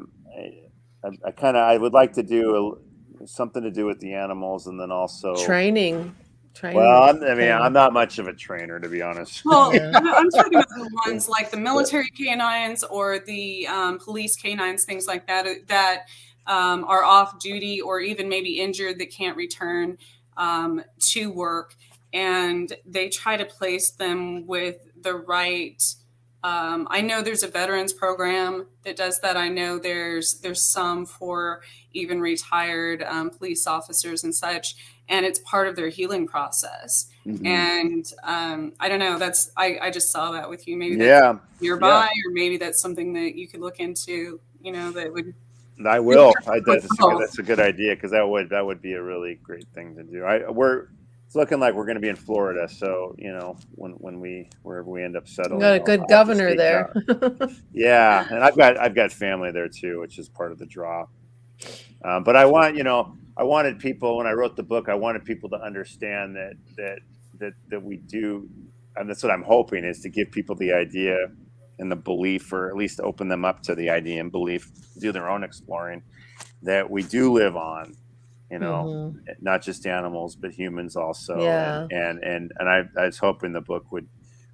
would like to do something to do with the animals, and then also training. Well, I'm not much of a trainer, to be honest. Well, I'm talking about the ones like the military canines or the police canines, things like that, that are off duty or even maybe injured that can't return to work. And they try to place them with the right. I know there's a veterans program that does that. I know there's some for even retired police officers and such, and it's part of their healing process. And I don't know. I just saw that with you. Maybe that's nearby, or maybe that's something that you could look into. You know, that would. I will. That's a good idea, because that would be a really great thing to do. It's looking like we're going to be in Florida, so, you know, wherever we end up settling, got a good governor there. Yeah, and I've got family there too, which is part of the draw. But I wanted people, when I wrote the book, I wanted people to understand that we do, and that's what I'm hoping, is to give people the idea and the belief, or at least open them up to the idea and belief, do their own exploring, that we do live on, you know, not just animals, but humans also. Yeah. And I was hoping the book would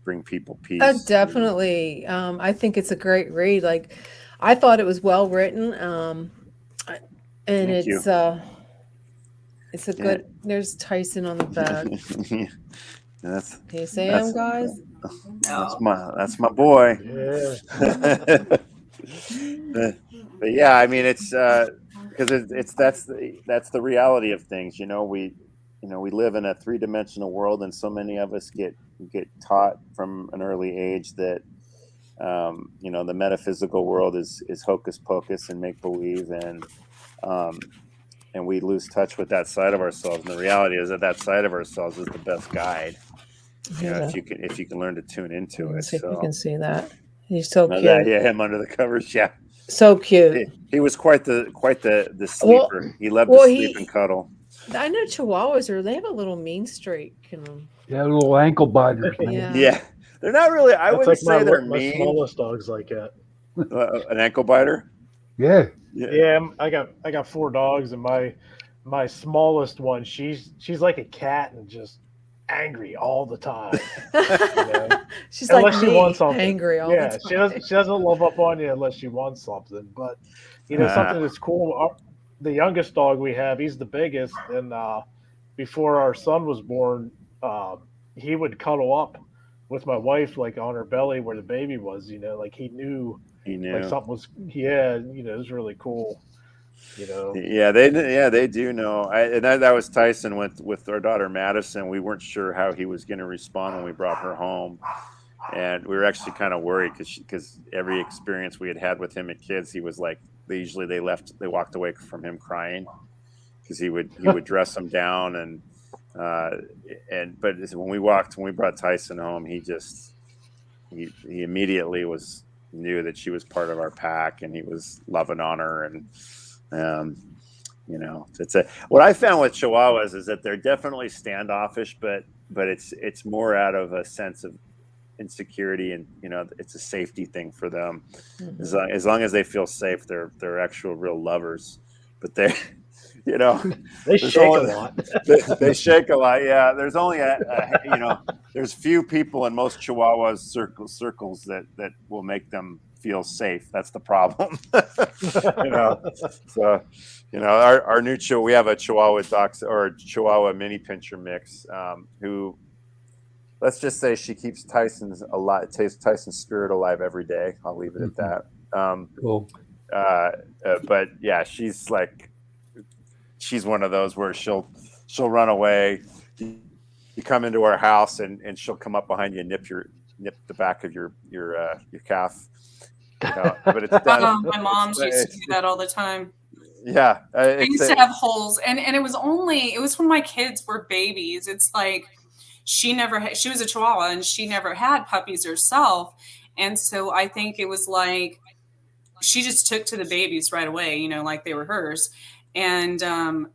bring people peace. Definitely. I think it's a great read. Like, I thought it was well written. And it's a good, there's Tyson on the back. Can you see him, guys? That's my boy. Yeah. But yeah, I mean, it's because that's the reality of things. You know, we live in a 3-dimensional world, and so many of us get taught from an early age that you know, the metaphysical world is hocus pocus and make believe, and we lose touch with that side of ourselves. And the reality is that side of ourselves is the best guide. You know, if you can learn to tune into it. See if you can see that. He's so cute. Yeah, him under the covers. Yeah. So cute. He was quite the sleeper. He loved to sleep and cuddle. I know Chihuahuas they have a little mean streak in them. Yeah, little ankle biters. Yeah. They're not really. I wouldn't say they're mean. My smallest dog's like that. An ankle biter. Yeah. I got 4 dogs, and my smallest one, she's like a cat and just angry all the time. You know? She's unless like she wants something. Angry all the time. She doesn't love up on you unless she wants something. But you know, something that's cool. The youngest dog we have, he's the biggest, and before our son was born, he would cuddle up with my wife, like on her belly where the baby was. You know, like he knew like something was. Yeah, you know, it was really cool. You know. Yeah, they do know. And that was Tyson with our daughter Madison. We weren't sure how he was going to respond when we brought her home, and we were actually kind of worried because every experience we had with him at kids, he was like, they walked away from him crying, because he would dress them down, but when we brought Tyson home, he immediately knew that she was part of our pack, and he was loving on her. And you know, what I found with Chihuahuas is that they're definitely standoffish, but it's more out of a sense of insecurity, and you know, it's a safety thing for them. As long as they feel safe, they're actual real lovers. But they, you know, they shake a lot. They shake a lot. Yeah, there's only you know, there's few people in most Chihuahuas circles that will make them feel safe. That's the problem. You know, so you know, our new we have a Chihuahua Chihuahua mini pincher mix, who, let's just say, she keeps Tyson's spirit alive every day. I'll leave it at that. Cool. But yeah, she's one of those where she'll run away. You come into our house and she'll come up behind you and nip the back of your calf. You know, but it's done. My mom's used to do that all the time. Yeah, I used to have holes, and it was when my kids were babies. It's like she was a Chihuahua and she never had puppies herself. And so I think it was like, she just took to the babies right away, you know, like they were hers. And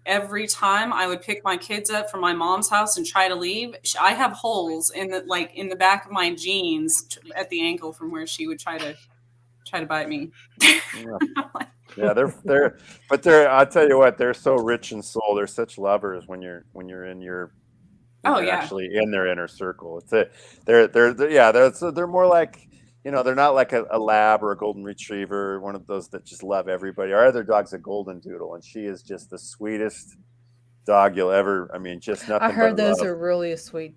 every time I would pick my kids up from my mom's house and try to leave, I have holes in the back of my jeans at the ankle from where she would try to bite me. Yeah, I'll tell you what, they're so rich in soul. They're such lovers when you're actually in their inner circle. They're more like, you know, they're not like a lab or a golden retriever, one of those that just love everybody. Our other dog's a golden doodle, and she is just the sweetest dog you'll ever. I mean, just nothing. I heard but those love. are really sweet.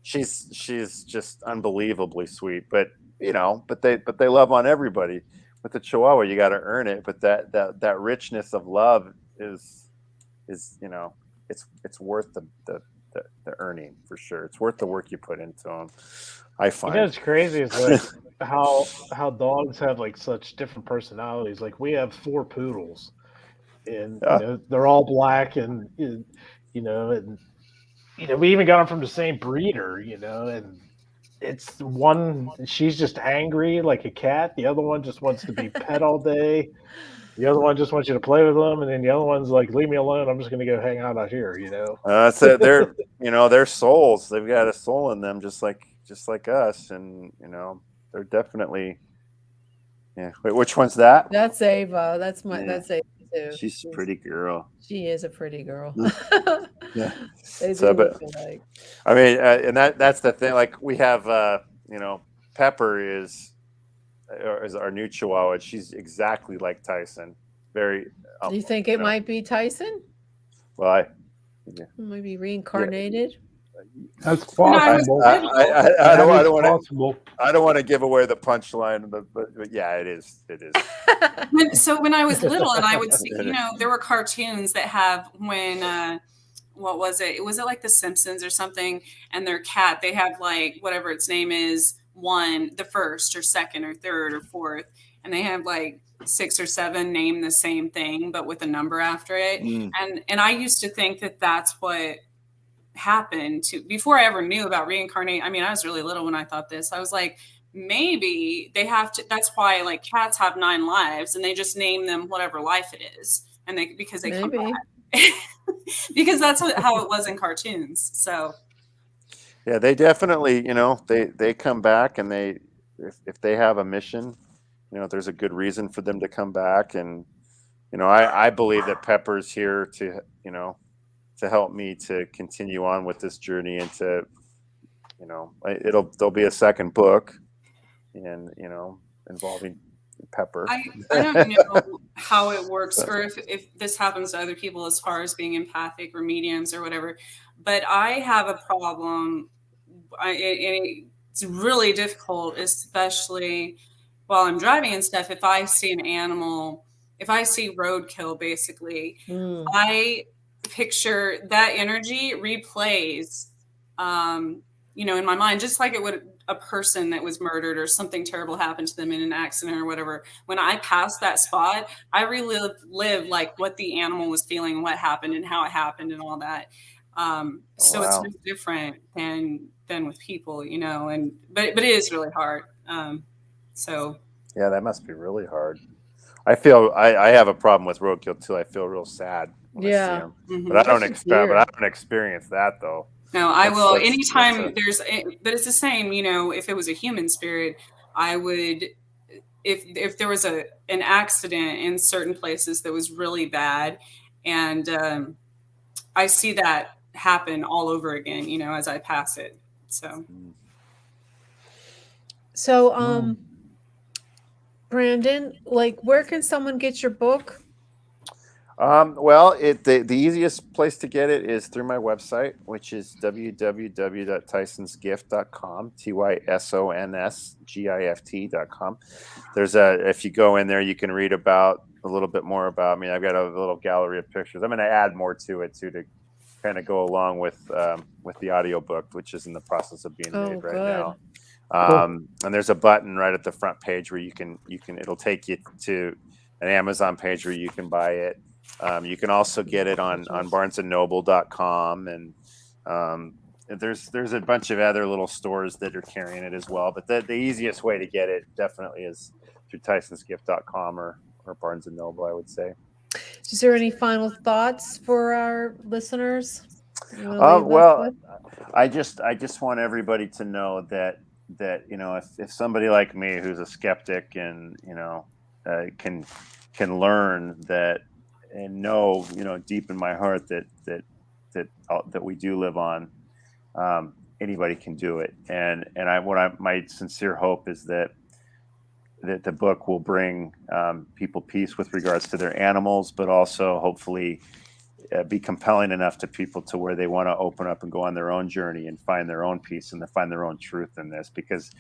She's just unbelievably sweet. But you know, but they love on everybody. With the Chihuahua, you got to earn it. But that richness of love is you know, it's worth the earning for sure. It's worth the work you put into them. I find. You know, it's crazy is like how dogs have like such different personalities. Like we have 4 poodles, and you know, they're all black, and you know, we even got them from the same breeder. You know, and it's one, she's just angry like a cat. The other one just wants to be pet all day. The other one just wants you to play with them, and then the other one's like, "Leave me alone. I'm just going to go hang out here." You know. So they're souls. They've got a soul in them, just like us, and you know, they're definitely. Yeah. Wait, which one's that? That's Ava. That's Ava too. She's a pretty girl. She is a pretty girl. Yeah. They do look alike. I mean, and that's the thing. Like we have, you know, Pepper is our new Chihuahua. She's exactly like Tyson. Very. Do you think it might be Tyson? Well, Maybe reincarnated. Yeah. That's possible. I don't want to give away the punchline, but yeah, it is. It is. So when I was little, and I would see, you know, there were cartoons that have when what was it? Was it like The Simpsons or something? And their cat, they have like whatever its name is, the first or second or third or fourth, and they have like 6 or 7 name the same thing but with a number after it. And I used to think that that's what happened to before I ever knew about reincarnate. I mean, I was really little when I thought this. I was like, maybe they have to, that's why like cats have 9 lives and they just name them whatever life it is, and because they come back. Because that's how it was in cartoons. So yeah, they definitely, you know, they come back, and if they have a mission, you know, there's a good reason for them to come back. And you know, I believe that Pepper's here to, you know, to help me to continue on with this journey, and to, you know, there'll be a second book, and you know, involving Pepper. I don't know how it works, or if this happens to other people as far as being empathic or mediums or whatever, but I have a problem. It's really difficult, especially while I'm driving and stuff. If I see an animal, if I see roadkill, basically, I picture that energy replays, you know, in my mind, just like it would a person that was murdered or something terrible happened to them in an accident or whatever. When I pass that spot, I relive like what the animal was feeling, what happened, and how it happened, and all that. So it's no different than with people, you know. And but it is really hard. So yeah, that must be really hard. I feel I have a problem with roadkill too. I feel real sad when I see them. But I don't experience that though. No, I will anytime there's, but it's the same, you know, if it was a human spirit, I would, if there was an accident in certain places that was really bad, and I see that happen all over again, you know, as I pass it. So, Brandon, like, where can someone get your book? Well, the easiest place to get it is through my website, which is www.tysonsgift.com, TYSONSGIFT.com. If you go in there, you can read about a little bit more about me. I've got a little gallery of pictures. I'm going to add more to it too, to kind of go along with the audiobook, which is in the process of being made right now. And there's a button right at the front page where it'll take you to an Amazon page where you can buy it. You can also get it on barnesandnoble.com, and there's a bunch of other little stores that are carrying it as well. But the easiest way to get it definitely is through TysonsGift.com or Barnes and Noble, I would say. Is there any final thoughts for our listeners? Well, I just want everybody to know that if somebody like me who's a skeptic and can learn that and know deep in my heart that we do live on, anybody can do it. And my sincere hope is that the book will bring people peace with regards to their animals, but also hopefully be compelling enough to people to where they want to open up and go on their own journey and find their own peace and to find their own truth in this, because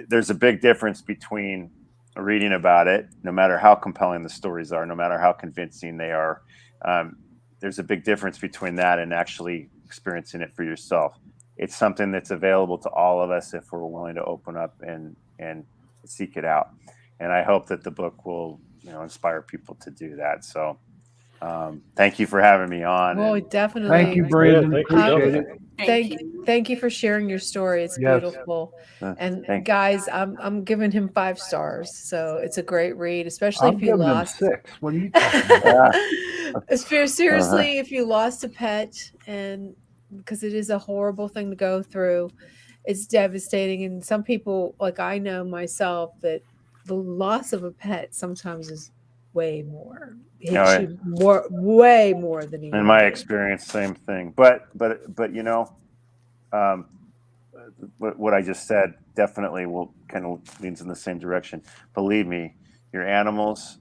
there's a big difference between reading about it, no matter how compelling the stories are, no matter how convincing they are. There's a big difference between that and actually experiencing it for yourself. It's something that's available to all of us if we're willing to open up and seek it out. And I hope that the book will inspire people to do that. So thank you for having me on. Well, definitely. Thank you, Brandon. Appreciate it. Thank you for sharing your story. It's beautiful. And guys, I'm giving him 5 stars. So it's a great read, especially if you lost 6. What are you talking about? Seriously, if you lost a pet, and because it is a horrible thing to go through, it's devastating. And some people, like I know myself, that the loss of a pet sometimes is way more. Way more than in my experience, same thing. But what I just said definitely will kind of leans in the same direction. Believe me, your animals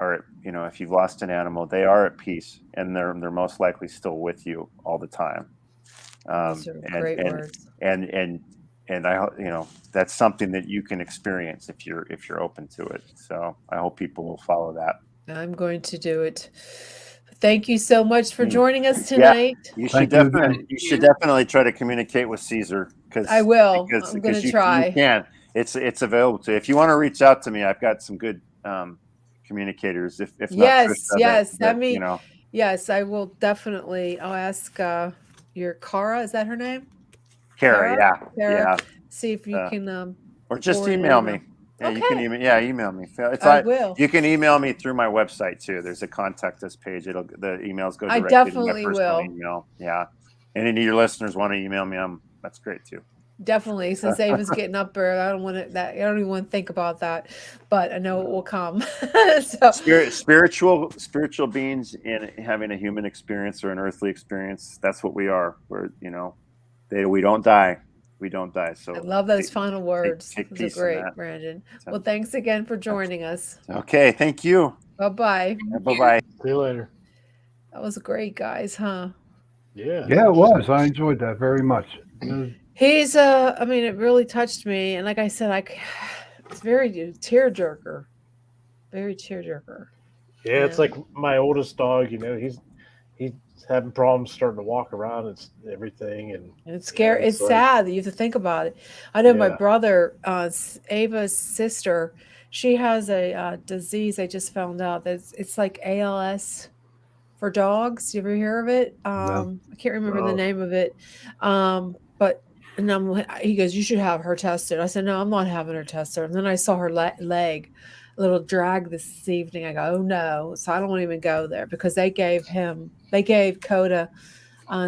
are, if you've lost an animal, they are at peace, and they're most likely still with you all the time. Those are great words. And I that's something that you can experience if you're open to it. So I hope people will follow that. I'm going to do it. Thank you so much for joining us tonight. Yeah, you should definitely try to communicate with Caesar, because I will. I'm going to try. You can. It's available to you. If you want to reach out to me, I've got some good communicators. If yes, yes, I will definitely. I'll ask your Cara. Is that her name? Kara, yeah. See if you can. Or just email me. Yeah, okay. You can email me. I will. You can email me through my website too. There's a contact us page. The emails go directly to my personal email. Yeah. And any of your listeners want to email me, that's great too. Definitely. Since Ava's getting up there, I don't even want to think about that, but I know it will come. So spiritual beings in having a human experience or an earthly experience. That's what we are. We don't die. We don't die. So I love those final words. Those are great, Brandon. So, well, thanks again for joining us. Okay, thank you. Bye-bye. Bye-bye. See you later. That was great, guys, huh? Yeah. Yeah, it was. I enjoyed that very much. He's I mean, it really touched me, and like I said, it's very tearjerker. Very tearjerker. Yeah, it's like my oldest dog, he's having problems starting to walk around and everything, and it's scary. It's sad that you have to think about it. I know my brother, Ava's sister, she has a disease. I just found out that it's like ALS for dogs. You ever hear of it? I can't remember the name of it, but he goes, "You should have her tested." I said, "No, I'm not having her tested." And then I saw her leg, a little drag this evening. I go, "Oh no!" So I don't want to even go there, because they gave Coda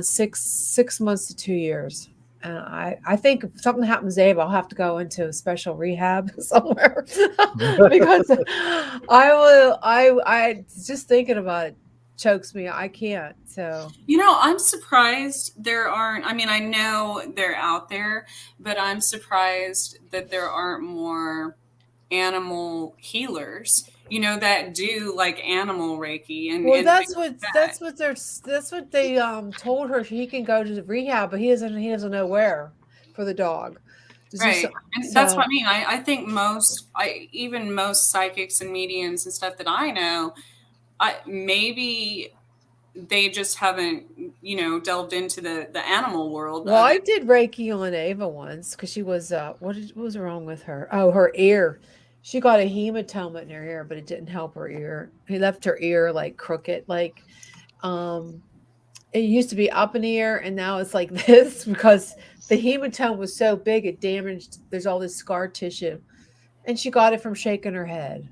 6 months to 2 years. And I think if something happens to Abe, I'll have to go into a special rehab somewhere because I just thinking about it chokes me. I can't. So I'm surprised there aren't. I mean, I know they're out there, but I'm surprised that there aren't more animal healers, that do like animal Reiki. And that's what they told her. He can go to the rehab, but he doesn't know where for the dog. Right. And that's what I mean. I think even most psychics and mediums and stuff that I know, maybe they just haven't, delved into the animal world. Well, I did Reiki on Ava once because she was, what was wrong with her? Oh, her ear. She got a hematoma in her ear, but it didn't help her ear. He left her ear like crooked, like, it used to be up in the air and now it's like this because the hematome was so big it damaged. There's all this scar tissue, and she got it from shaking her head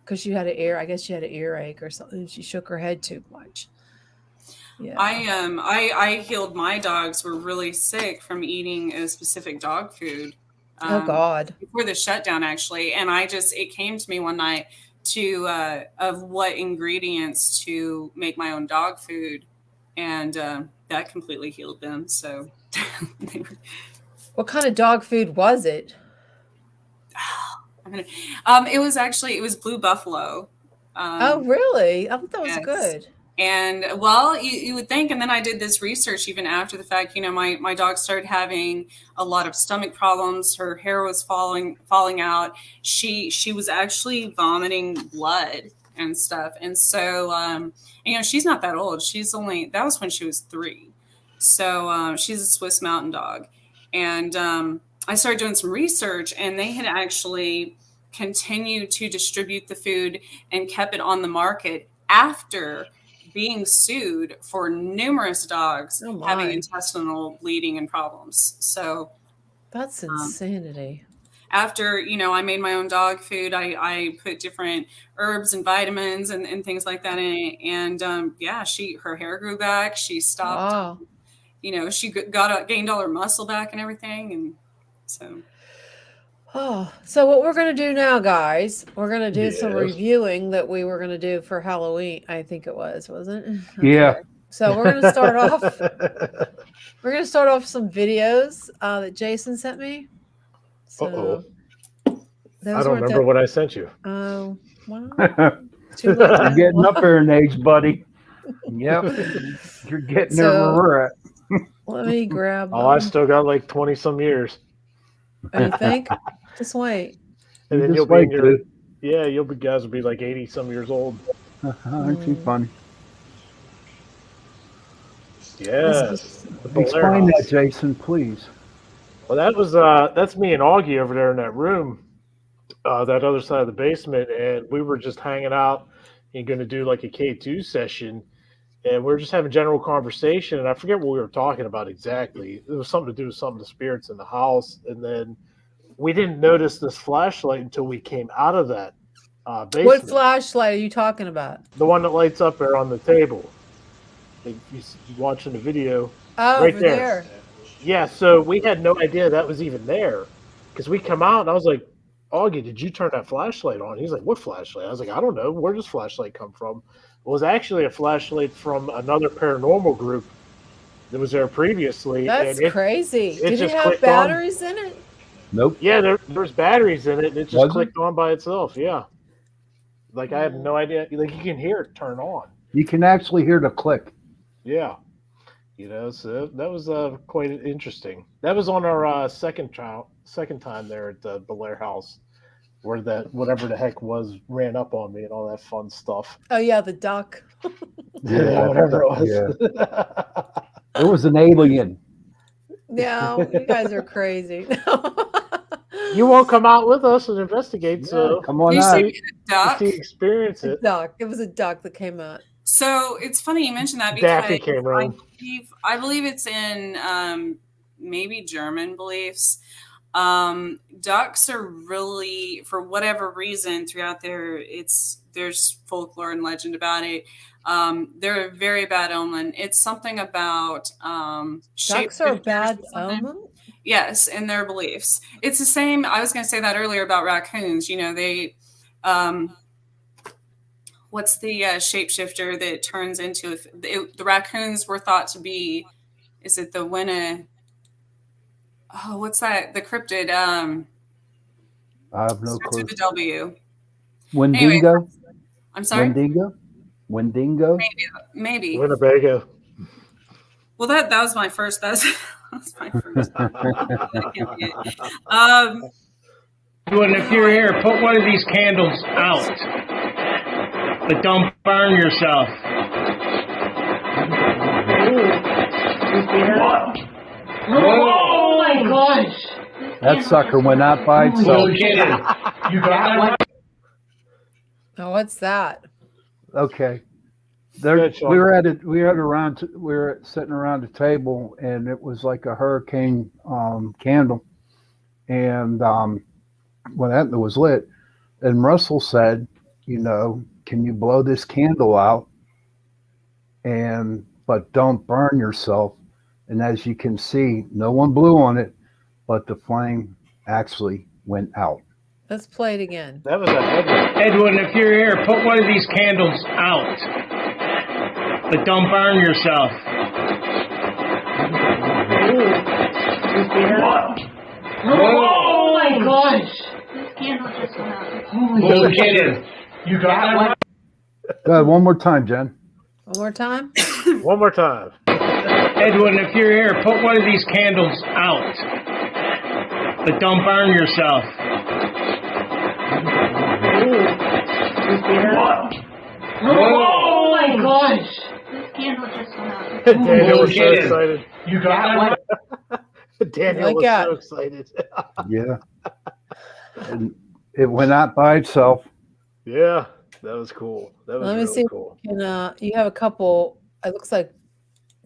because she had I guess she had an earache or something. She shook her head too much. Yeah. I healed my dogs were really sick from eating a specific dog food. Oh God. Before the shutdown, actually, and it came to me one night of what ingredients to make my own dog food, and that completely healed them. So, what kind of dog food was it? It was Blue Buffalo. Oh, really? I thought that was good. And well, you would think, and then I did this research even after the fact. You know, my dog started having a lot of stomach problems. Her hair was falling out. She was actually vomiting blood and stuff. And so, you know, she's not that old. That was when she was 3. So she's a Swiss Mountain Dog. And I started doing some research, and they had actually continued to distribute the food and kept it on the market after being sued for numerous dogs having intestinal bleeding and problems. So that's insanity. After, you know, I made my own dog food, I put different herbs and vitamins and things like that in it. And yeah, her hair grew back. She stopped, wow. You know, she gained all her muscle back and everything. And so. Oh, so what we're going to do now, guys, we're going to do some reviewing that we were going to do for Halloween. I think it wasn't it? Okay. Yeah. So we're going to start off. We're going to start off some videos that Jason sent me. So I don't remember what I sent you. Oh, well, too late. You're getting up there in age, buddy. Yep. You're getting there where we're at. Let me grab them. I still got like 20 some years. Oh, you think? Just wait. And then you'll be in your, you guys will be like 80 some years old. Aren't you funny? Yes. Explain that, Jason, please. Well, that's me and Augie over there in that room, that other side of the basement, and we were just hanging out and going to do like a K2 session, and we were just having general conversation, and I forget what we were talking about exactly. It was something to do with some of the spirits in the house, and then we didn't notice this flashlight until we came out of that basement. What flashlight are you talking about? The one that lights up there on the table. You're watching the video. Oh, right there. Yeah, so we had no idea that was even there because we come out and I was like, Augie, did you turn that flashlight on? He's like, what flashlight? I was like, I don't know. Where does flashlight come from? It was actually a flashlight from another paranormal group that was there previously. That's crazy. Did it have batteries in it? Nope. Yeah, there's batteries in it, and it just clicked on by itself. Yeah. Like, I have no idea. Like, you can hear it turn on. You can actually hear the click. Yeah. You know, so that was quite interesting. That was on our second time there at the Belair house, where that whatever the heck was ran up on me and all that fun stuff. Oh yeah, the duck. Yeah, whatever it was. Yeah. It was an alien. No, you guys are crazy. You won't come out with us and investigate, so come on out. Experience it. Duck. It was a duck that came out. So it's funny you mentioned that because I believe it's in maybe German beliefs. Ducks are really, for whatever reason, throughout there's folklore and legend about it. They're a very bad omen. It's something about ducks are a bad omen? Yes, in their beliefs. It's the same. I was going to say that earlier about raccoons. You know, they what's the shapeshifter that turns into the raccoons were thought to be? Is it the what's that? The cryptid. I have no clue. With the W. Wendigo. Anyway, I'm sorry. Wendigo. Maybe. Winnebago. Well, that was my first. That's my first. And if you're here, put one of these candles out. But don't burn yourself. Oh my gosh. That sucker went out by itself. You got that? Oh, what's that? Okay. Good, Sean. we were sitting around the table, and it was like a hurricane candle, and when that was lit, and Russell said, can you blow this candle out, but don't burn yourself? And as you can see, no one blew on it, but the flame actually went out. Let's play it again. That was a Edwin. Edwin, if you're here, put one of these candles out. But don't burn yourself. Oh my gosh! This candle just went out. No kidding. You got one? Go ahead, one more time, Jen. One more time. One more time. Edwin, if you're here, put one of these candles out. But don't burn yourself. Oh my gosh! This candle just went out. Daniel was so kidding. excited. You got one? Daniel was so excited. Yeah. And it went out by itself. Yeah, that was cool. That was Let me really see. cool. You have a couple. It looks like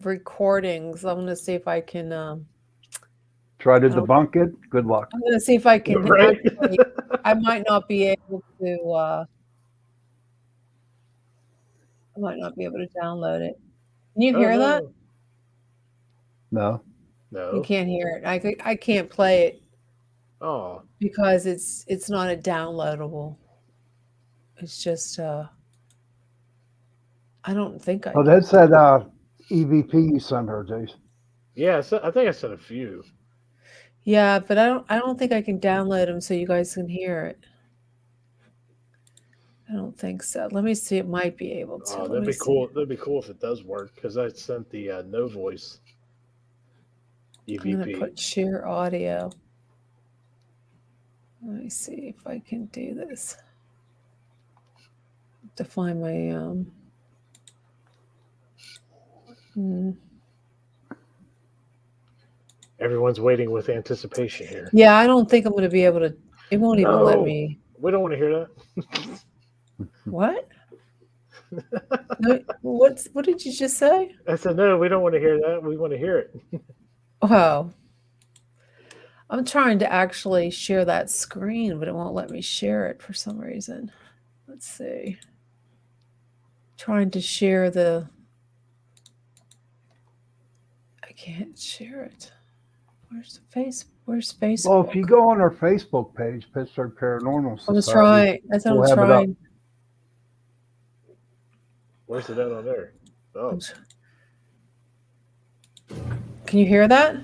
recordings. I'm gonna see if I can. Try to debunk it. Good luck. I'm gonna see if I can. Right. Actually, I might not be able to. I might not be able to download it. Can you hear that? No. No. You can't hear it. I can't play it Oh, because it's not a downloadable. It's just I don't think I. Oh, that's that EVP you sent her, Jason. yeah. So I think I said a few. Yeah, but I don't think I can download them so you guys can hear it. I don't think so. Let me see. It might be able to. Oh, Let that'd me be see. cool. That'd be cool if it does work because I sent the no voice I'm gonna EVP. put share audio. Let me see if I can do this. To find my Everyone's waiting with anticipation here. Yeah, I don't think I'm gonna be able to. It won't even let No. me. We don't want to hear that. What? No, what did you just say? I said no. We don't want to hear that. We want to hear it. Oh, I'm trying to actually share that screen, but it won't let me share it for some reason. Let's see. Trying to share the. I can't share it. Where's Facebook? Well, if you go on our Facebook page, Pittsburgh Paranormal Society, I was trying. That's what we'll I'm have it up. trying. Where's it at on there? Oh, Can you hear that?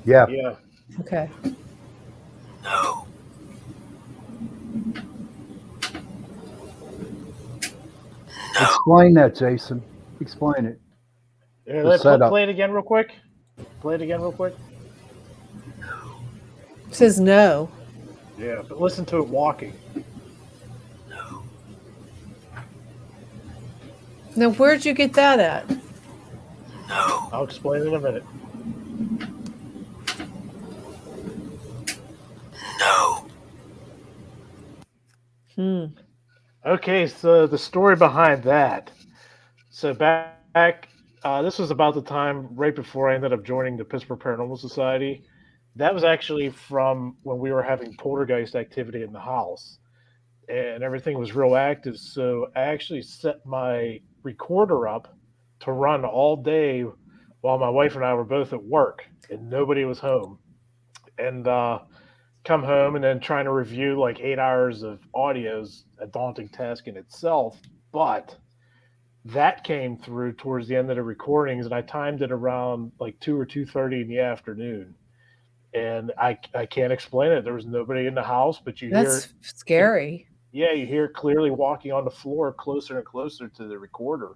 Yeah. yeah. Okay. Explain that, Jason. Explain it. Here, The let's setup. play it again real quick. Play it again real quick. It says no. Yeah, but listen to it walking. Now, where'd you get that at? I'll explain in a minute. Okay, so the story behind that. So back this was about the time right before I ended up joining the Pittsburgh Paranormal Society. That was actually from when we were having poltergeist activity in the house, and everything was real active. So I actually set my recorder up to run all day while my wife and I were both at work, and nobody was home. And come home and then trying to review like 8 hours of audio is a daunting task in itself. But that came through towards the end of the recordings, and I timed it around like 2 or 2:30 in the afternoon. And I can't explain it. There was nobody in the house, but you hear, That's scary. yeah, you hear clearly walking on the floor closer and closer to the recorder.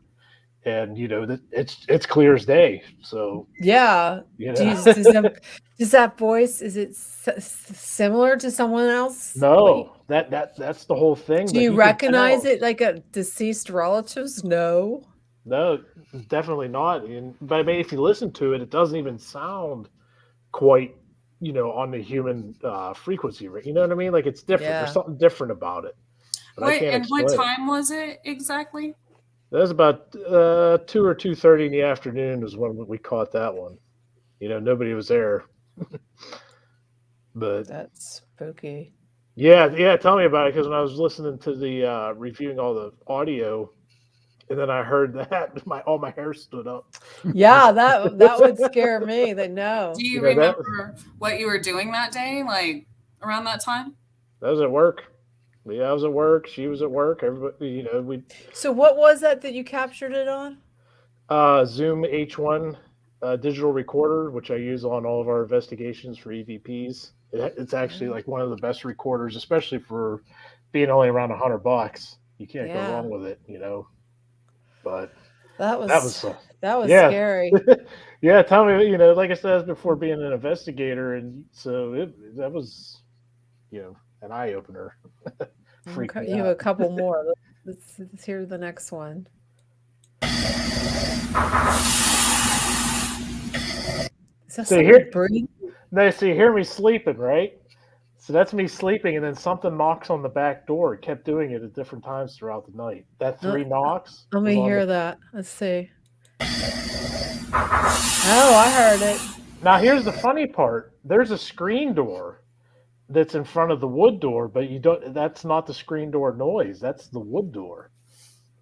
And you know that it's clear as day. So Yeah. yeah, Does that voice, is it similar to someone else? no, that's the whole thing. Do but you can recognize tell. it like a deceased relatives? No. No, definitely not. But I mean, if you listen to it, it doesn't even sound quite, on the human frequency. You know what I mean? Like it's different. Yeah. There's something different about it. But I Wait, can't and what explain it. time was it exactly? That was about 2 or 2:30 in the afternoon is when we caught that one. Nobody was there. But That's spooky. yeah, tell me about it, because when I was listening to the reviewing all the audio, and then I heard that, all my hair stood up. Yeah, that would scare me. That no. Do you You know, that- remember what you were doing that day, like around that time? That was at work. Yeah, I was at work. She was at work. Everybody, we So what was that you captured it on? Zoom H1 digital recorder, which I use on all of our investigations for EVPs. It's actually like one of the best recorders, especially for being only around $100. You can't go wrong with it, But that was yeah. scary. Yeah, tell me, like I said before, being an investigator, and so that was, an eye opener. Okay, you have a couple more. Let's hear the next one. Is that So here, breathing? no, so you hear me sleeping, right? So that's me sleeping, and then something knocks on the back door. It kept doing it at different times throughout the night. That 3 knocks. Let me hear that. Let's see. Oh, I heard it. Now here's the funny part. There's a screen door that's in front of the wood door, but that's not the screen door noise. That's the wood door.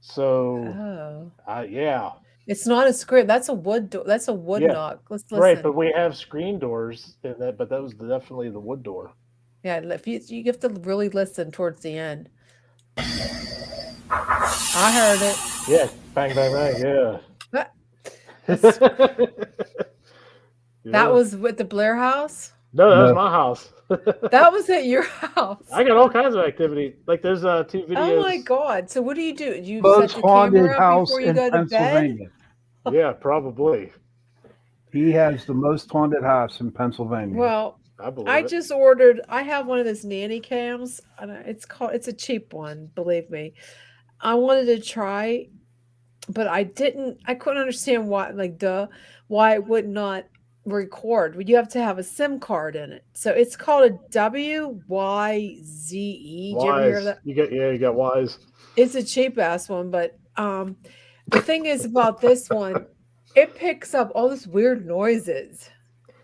So, yeah. It's not a screen. That's a wood door. That's a wood knock. Let's listen. Right, but we have screen doors, but that was definitely the wood door. Yeah, if you have to really listen towards the end. I heard it. Yeah, bang, bang, bang. Yeah. That was with the Blair house? No, that was my house. That was at your house. I got all kinds of activity. Like there's 2 videos. Oh my God. So what do? You Most set the haunted camera up house before you in go to bed? Pennsylvania. Yeah, probably. He has the most haunted house in Pennsylvania. Well, I just ordered. I have one of those nanny cams, and it's a cheap one. Believe me, I wanted to try, but I couldn't understand why. Why it would not record. You have to have a SIM card in it. So it's called a WYZE. Did you ever hear that? You got Wise. It's a cheap ass one, but the thing is about this one, it picks up all these weird noises.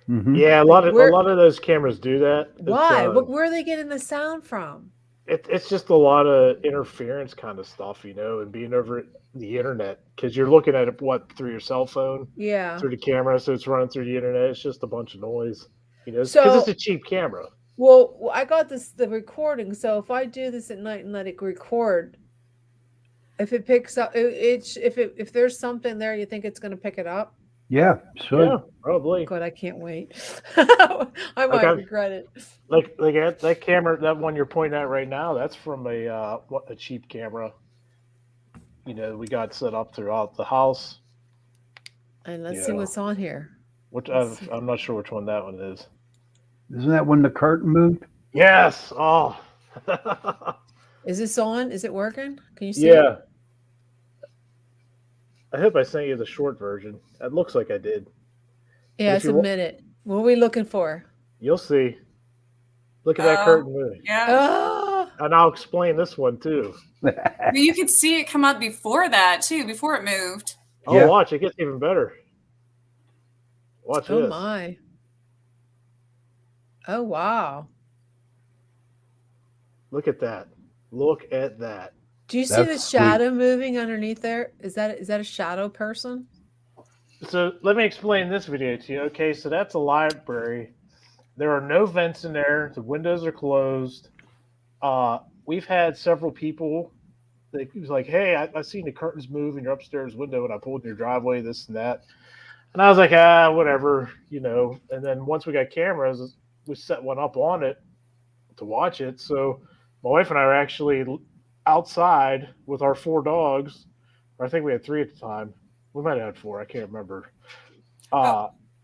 Mm-hmm. Yeah, a lot of those cameras do that. Why? Where are they getting the sound from? It's just a lot of interference kind of stuff, and being over the internet, because you're looking at it through your cell phone, through the camera, so it's running through the internet. It's just a bunch of noise, because it's a cheap camera. Well, I got the recording, so if I do this at night and let it record, if it picks up, if there's something there, you think it's going to pick it up? Yeah, sure. Yeah, probably. God, I can't wait. I might regret it. Like that camera, that one you're pointing at right now, that's from a cheap camera. We got set up throughout the house. And let's see what's on here. I'm not sure which one that one is. Isn't that when the curtain moved? Yes. Oh. Is this on? Is it working? Can you see? Yeah. I hope I sent you the short version. It looks like I did. Yeah, it's a minute. What are we looking for? You'll see. Look at that curtain moving. Yeah. Oh. And I'll explain this one too. But you could see it come up before that too, before it moved. Oh, yeah. Watch, it gets even better. Watch this. Oh my. Oh wow. Look at that. Look at that. Do you see the shadow moving underneath there? Is that a shadow person? So let me explain this video to you. Okay, so that's a library. There are no vents in there. The windows are closed. We've had several people that was like, "Hey, I seen the curtains move in your upstairs window, and I pulled in your driveway, this and that." And I was like, whatever, And then once we got cameras, we set one up on it to watch it. So my wife and I are actually outside with our 4 dogs, or I think we had 3 at the time. We might have had 4. I can't remember.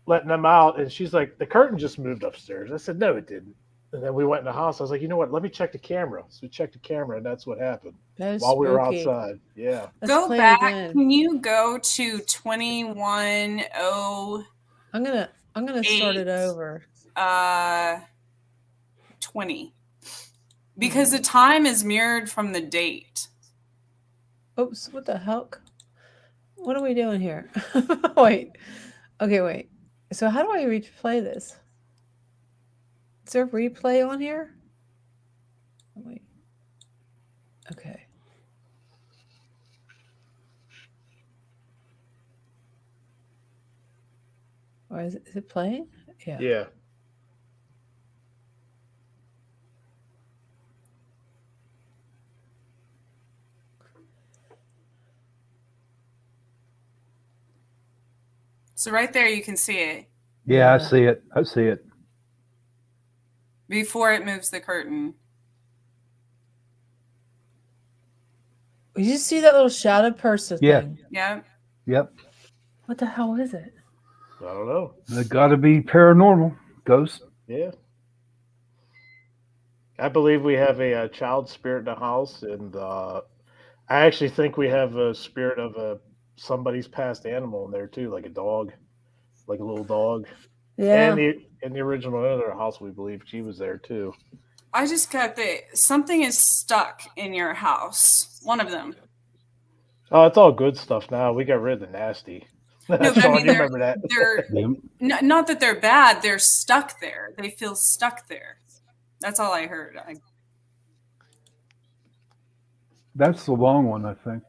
Letting them out, and she's like, "The curtain just moved upstairs." I said, "No, it didn't." And then we went in the house. I was like, "You know what? Let me check the camera." So we checked the camera, and that's what happened while we were outside. Yeah. Go back. Can you go to 21:08? I'm gonna start it over. 20. Because the time is mirrored from the date. Oops, what the heck? What are we doing here? Wait. Okay, wait. So how do I replay this? Is there a replay on here? Wait. Okay. Or is it playing? Yeah. Yeah. So right there, you can see it Yeah, I see it. I see it. before it moves the curtain. Did you see that little shadow person Yeah. thing? Yeah. Yep. What the hell is it? I don't know. It got to be paranormal. Ghost. Yeah. I believe we have a, child spirit in the house, and I actually think we have a spirit of somebody's past animal in there too, like a dog, like a little dog. Yeah. And the original owner of the house, we believe she was there too. I just got something is stuck in your house. One of them. Oh, it's all good stuff now. We got rid of the nasty. No, but Sean, I mean, you remember that? they're not that they're bad. They're stuck there. They feel stuck there. That's all I heard. That's the long one, I think.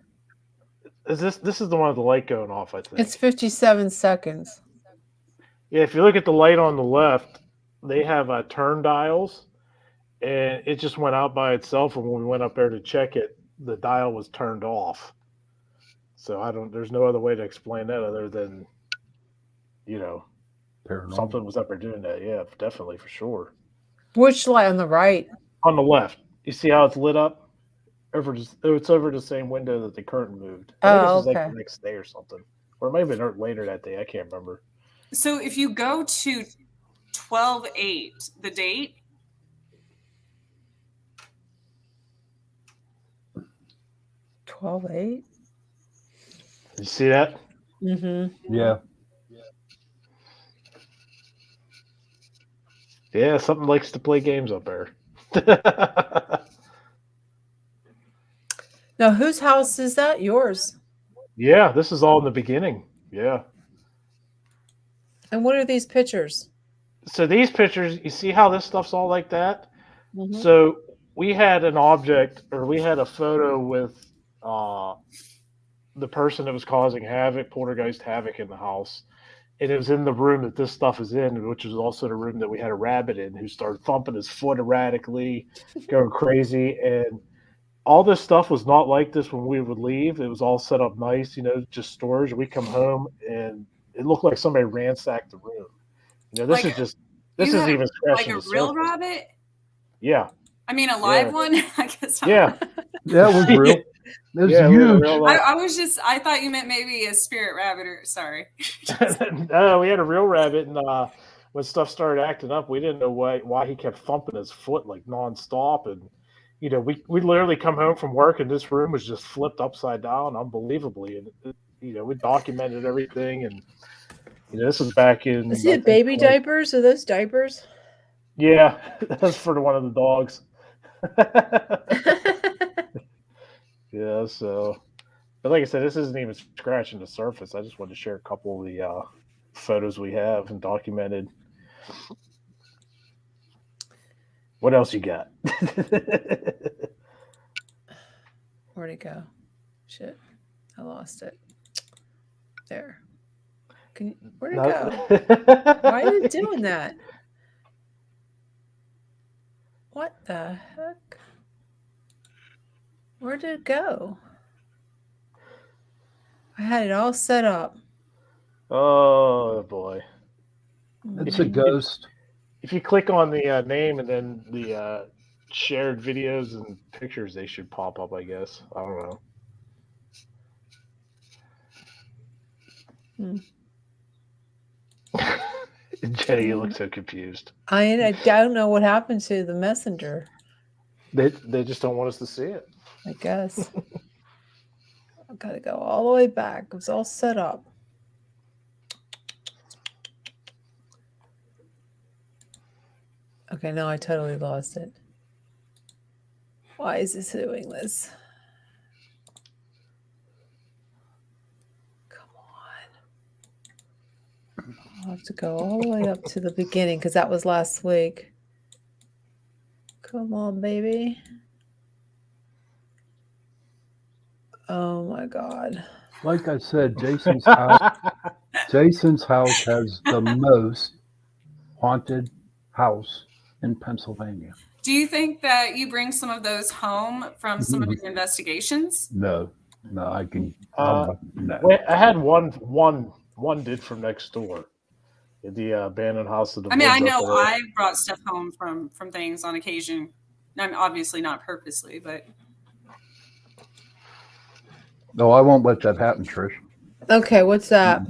This is the one with the light going off, I think. It's 57 seconds. Yeah, if you look at the light on the left, they have turn dials, and it just went out by itself. And when we went up there to check it, the dial was turned off. So there's no other way to explain that other than, Paranormal. something was up there doing that. Yeah, definitely, for sure. Which light on the right? On the left, you see how it's lit up? It's over the same window that the curtain moved. I think this was like the next day or something. Or it might have been later that day. I can't remember. So if you go to 12/8, the date. 12/8. You see that? Mm-hmm. Yeah. Yeah, something likes to play games up there. Now, whose house is that? Yours. Yeah, this is all in the beginning. Yeah. And what are these pictures? So these pictures, you see how this stuff's all like that? Mm-hmm. So we had an object, or we had a photo with the person that was causing havoc, poltergeist havoc in the house. And it was in the room that this stuff is in, which is also the room that we had a rabbit in who started thumping his foot erratically, going crazy. And all this stuff was not like this when we would leave. It was all set up nice, just storage. We come home and it looked like somebody ransacked the room. This isn't even scratching like a the real surface. rabbit? Yeah. I mean, a live one? I guess. Yeah. That was real. It was huge. I thought you meant maybe a spirit rabbit sorry. No, we had a real rabbit, and when stuff started acting up, we didn't know why he kept thumping his foot like nonstop. And, we literally come home from work and this room was just flipped upside down unbelievably. And, we documented everything. And, this was back in. Is it baby diapers? Are those diapers? Yeah, that's for one of the dogs. Yeah, so, but like I said, this isn't even scratching the surface. I just wanted to share a couple of the photos we have and documented. What else you got? Where'd it go? Shit, I lost it. There. Where'd it go? Why is it doing that? What the heck? Where did it go? I had it all set up. Oh boy! It's a ghost. If you click on the name and then the shared videos and pictures, they should pop up. I guess. I don't know. Jenny, you look so confused. I don't know what happened to the messenger. They just don't want us to see it. I guess. I've got to go all the way back. It was all set up. Okay, now I totally lost it. Why is this doing this? I'll have to go all the way up to the beginning because that was last week. Come on, baby. Oh my God. Like I said, Jason's house has the most haunted house in Pennsylvania. Do you think that you bring some of those home from some of your investigations? No, I can. Uh, no. Wait, I had one did from next door. The abandoned house of the I mean, I woods know up there. I brought stuff home from things on occasion. I'm obviously not purposely, but No, I won't let that happen, Trish. Okay, what's that?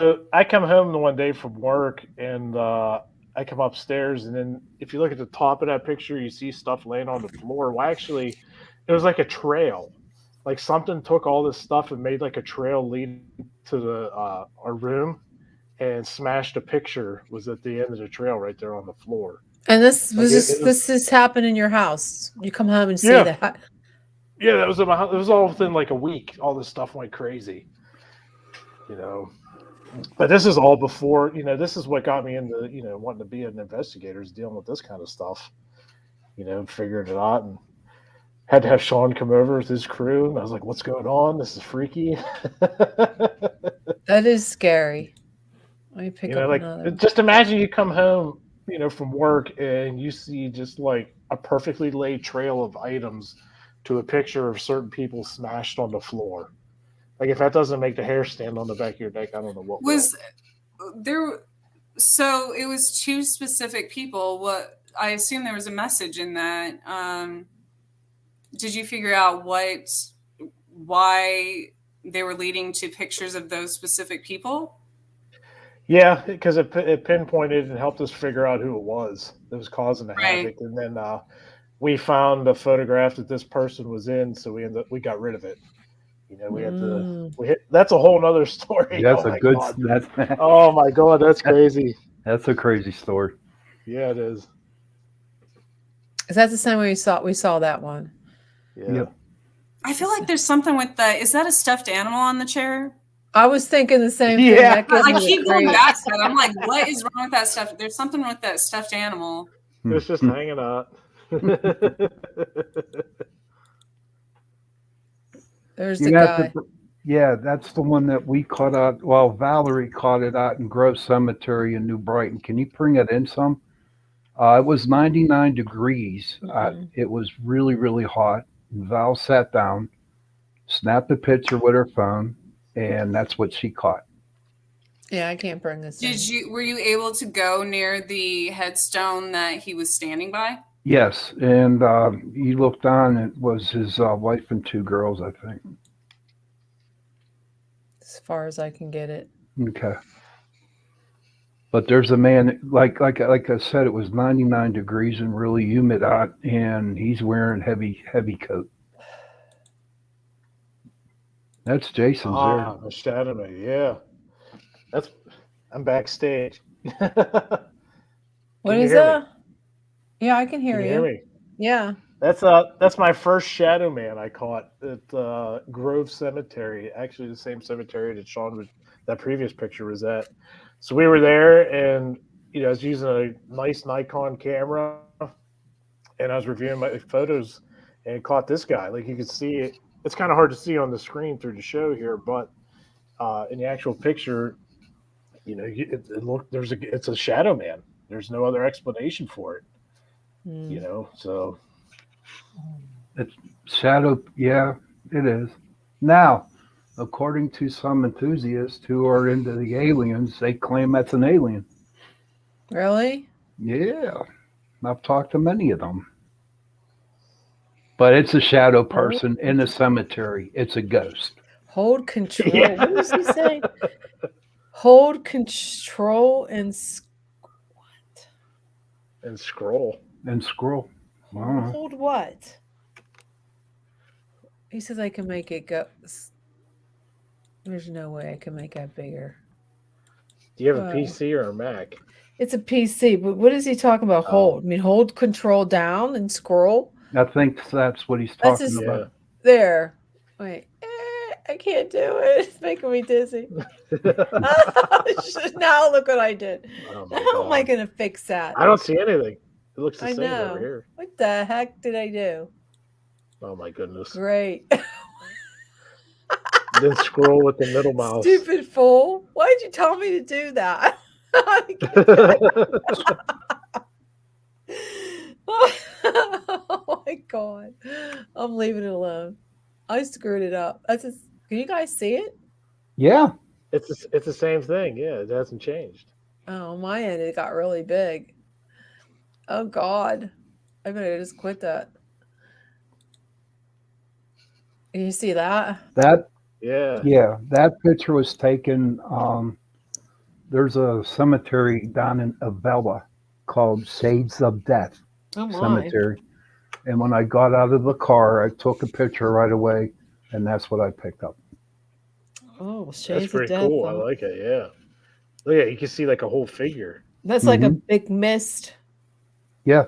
So I come home the one day from work, and I come upstairs, and then if you look at the top of that picture, you see stuff laying on the floor. Well, actually, it was like a trail. Like something took all this stuff and made like a trail lead to the our room, and smashed a picture. Was at the end of the trail right there on the floor. And this Like was it this has happened in your house. You come home and see Yeah. that. Yeah, that was in my house. It was all within like a week. All this stuff went crazy. You know, but this is all before. You know, this is what got me into wanting to be an investigator, is dealing with this kind of stuff. You know, figuring it out, and had to have Sean come over with his crew. And I was like, "What's going on? This is freaky." That is scary. Let me pick You know, up like another. just imagine you come home, from work, and you see just like a perfectly laid trail of items to a picture of certain people smashed on the floor. Like if that doesn't make the hair stand on the back of your neck, I don't know what was there. So it was two specific people. What I assume there was a message in that. Did you figure out why they were leading to pictures of those specific people? Yeah, because it pinpointed and helped us figure out who it was that was causing the Right. havoc, and then we found a photograph that this person was in, so we got rid of it. We had to. That's a whole nother story. That's Oh a my good. God. That's Oh my God, that's crazy. that's a crazy story. Yeah, it is. Is that the same way we saw that one? Yeah. Yep. I feel like there's something with that. Is that a stuffed animal on the chair? I was thinking the same thing. Yeah. That gives I me the keep going creeps. back to that. I'm like, what is wrong with that stuff? There's something with that stuffed animal. It's just hanging out. There's You the have guy. to, yeah, that's the one that we caught out. Well, Valerie caught it out in Grove Cemetery in New Brighton. Can you bring it in some? It was 99 degrees. It was really, really hot. Val sat down, snapped a picture with her phone, and that's what she caught. Yeah, I can't bring this. Were you able to go near the headstone that he was standing by? Yes, and he looked down. It was his wife and two girls, I think. As far as I can get it. Okay. But there's a man, like I said, it was 99 degrees and really humid out, and he's wearing heavy coat. That's Jason's there. The shadow man. Yeah. I'm backstage. What What is that? Yeah, I can hear Can you. you hear me? Yeah. That's my first shadow man I caught at Grove Cemetery. Actually, the same cemetery that that previous picture was at. So we were there, and I was using a nice Nikon camera, and I was reviewing my photos, and caught this guy. Like you could see it. It's kind of hard to see on the screen through the show here, but in the actual picture, it's a shadow man. There's no other explanation for it. So It's shadow. Yeah, it is. Now, according to some enthusiasts who are into the aliens, they claim that's an alien. Really? Yeah, I've talked to many of them. But it's a shadow person in a cemetery. It's a ghost. Hold control. Yeah. What does he say? Hold control and what? and scroll. And scroll. Wow. Hold what? He says I can make it go. There's no way I can make that bigger. Do you have a PC or a Mac? It's a PC, but what is he talking about? Hold. I mean, hold control down and scroll. I think that's what he's That's talking his- about. There. Wait. I can't do it. It's making me dizzy. Now look what I did. Oh my How am I God. going to fix that? I don't see anything. It looks the I same over know. here. What the heck did I do? Oh my goodness. Great. Then scroll with the middle mouse. Stupid fool. Why did you tell me to do that? Oh my God. I'm leaving it alone. I screwed it up. Can you guys see it? Yeah. It's the same thing. Yeah, it hasn't changed. Oh, on my end, it got really big. Oh God. I better just quit that. You see that? Yeah. Yeah, that picture was taken. There's a cemetery down in Avella called Shades of Death Oh my. Cemetery. And when I got out of the car, I took a picture right away, and that's what I picked up. Oh, Shades That's of pretty Death. cool. I like it. Yeah. Look at it. You can see like a whole figure. That's like a big mist. Yeah,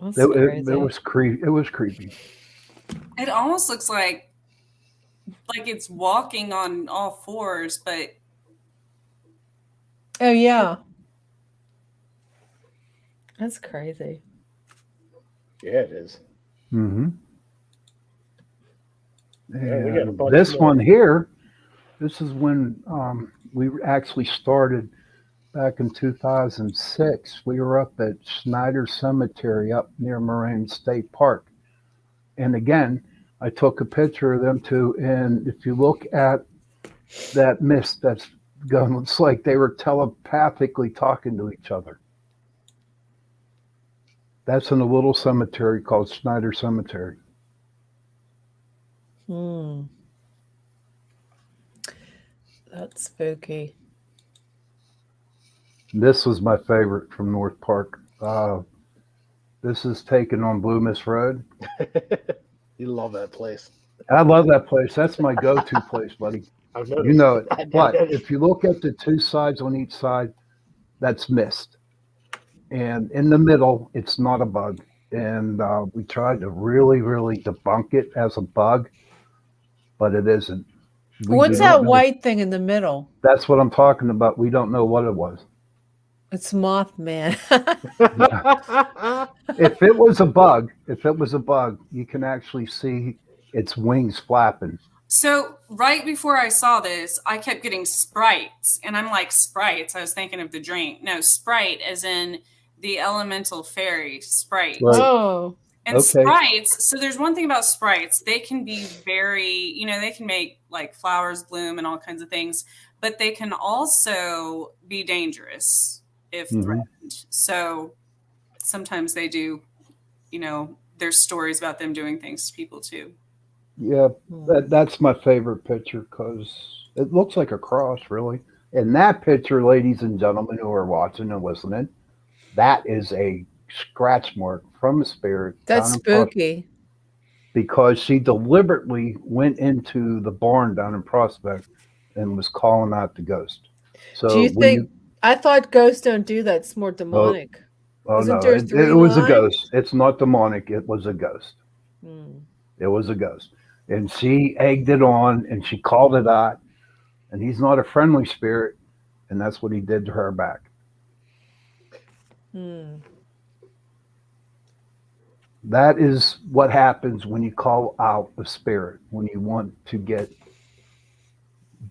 That's it crazy. was creepy. It was creepy. It almost looks like it's walking on all fours, but Oh yeah. That's crazy. Yeah, it is. Mm-hmm. Yeah, we got a And bunch this more. one here, this is when we actually started back in 2006. We were up at Snyder Cemetery up near Moraine State Park. And again, I took a picture of them too. And if you look at that mist that's going, it's like they were telepathically talking to each other. That's in a little cemetery called Snyder Cemetery. That's spooky. This was my favorite from North Park. This is taken on Blue Miss Road. You love that place. I love that place. That's my go-to place, buddy. I've noticed. You know it. But if you look at the two sides on each side, that's mist. And in the middle, it's not a bug. And we tried to really, really debunk it as a bug, but it isn't. What's that white thing in the middle? That's what I'm talking about. We don't know what it was. It's Mothman. If it was a bug, you can actually see its wings flapping. so right before I saw this, I kept getting sprites, and I'm like, sprites. I was thinking of the drink. No, Sprite, as in the elemental fairy Sprite. Right. Oh. And Okay. sprites, so there's one thing about sprites. They can be very, they can make like flowers bloom and all kinds of things, but they can also be dangerous if threatened. So sometimes they do, there's stories about them doing things to people too. Yeah, that's my favorite picture because it looks like a cross, really. And that picture, ladies and gentlemen who are watching and listening, that is a scratch mark from a spirit. That's down in Prospect, spooky. because she deliberately went into the barn down in Prospect and was calling out the ghost. So Do you think? I thought ghosts don't do that. It's more demonic. Oh Isn't no, there it was a line? ghost. It's not demonic. It was a ghost. It was a ghost. And she egged it on and she called it out. And he's not a friendly spirit. And that's what he did to her back. That is what happens when you call out the spirit, when you want to get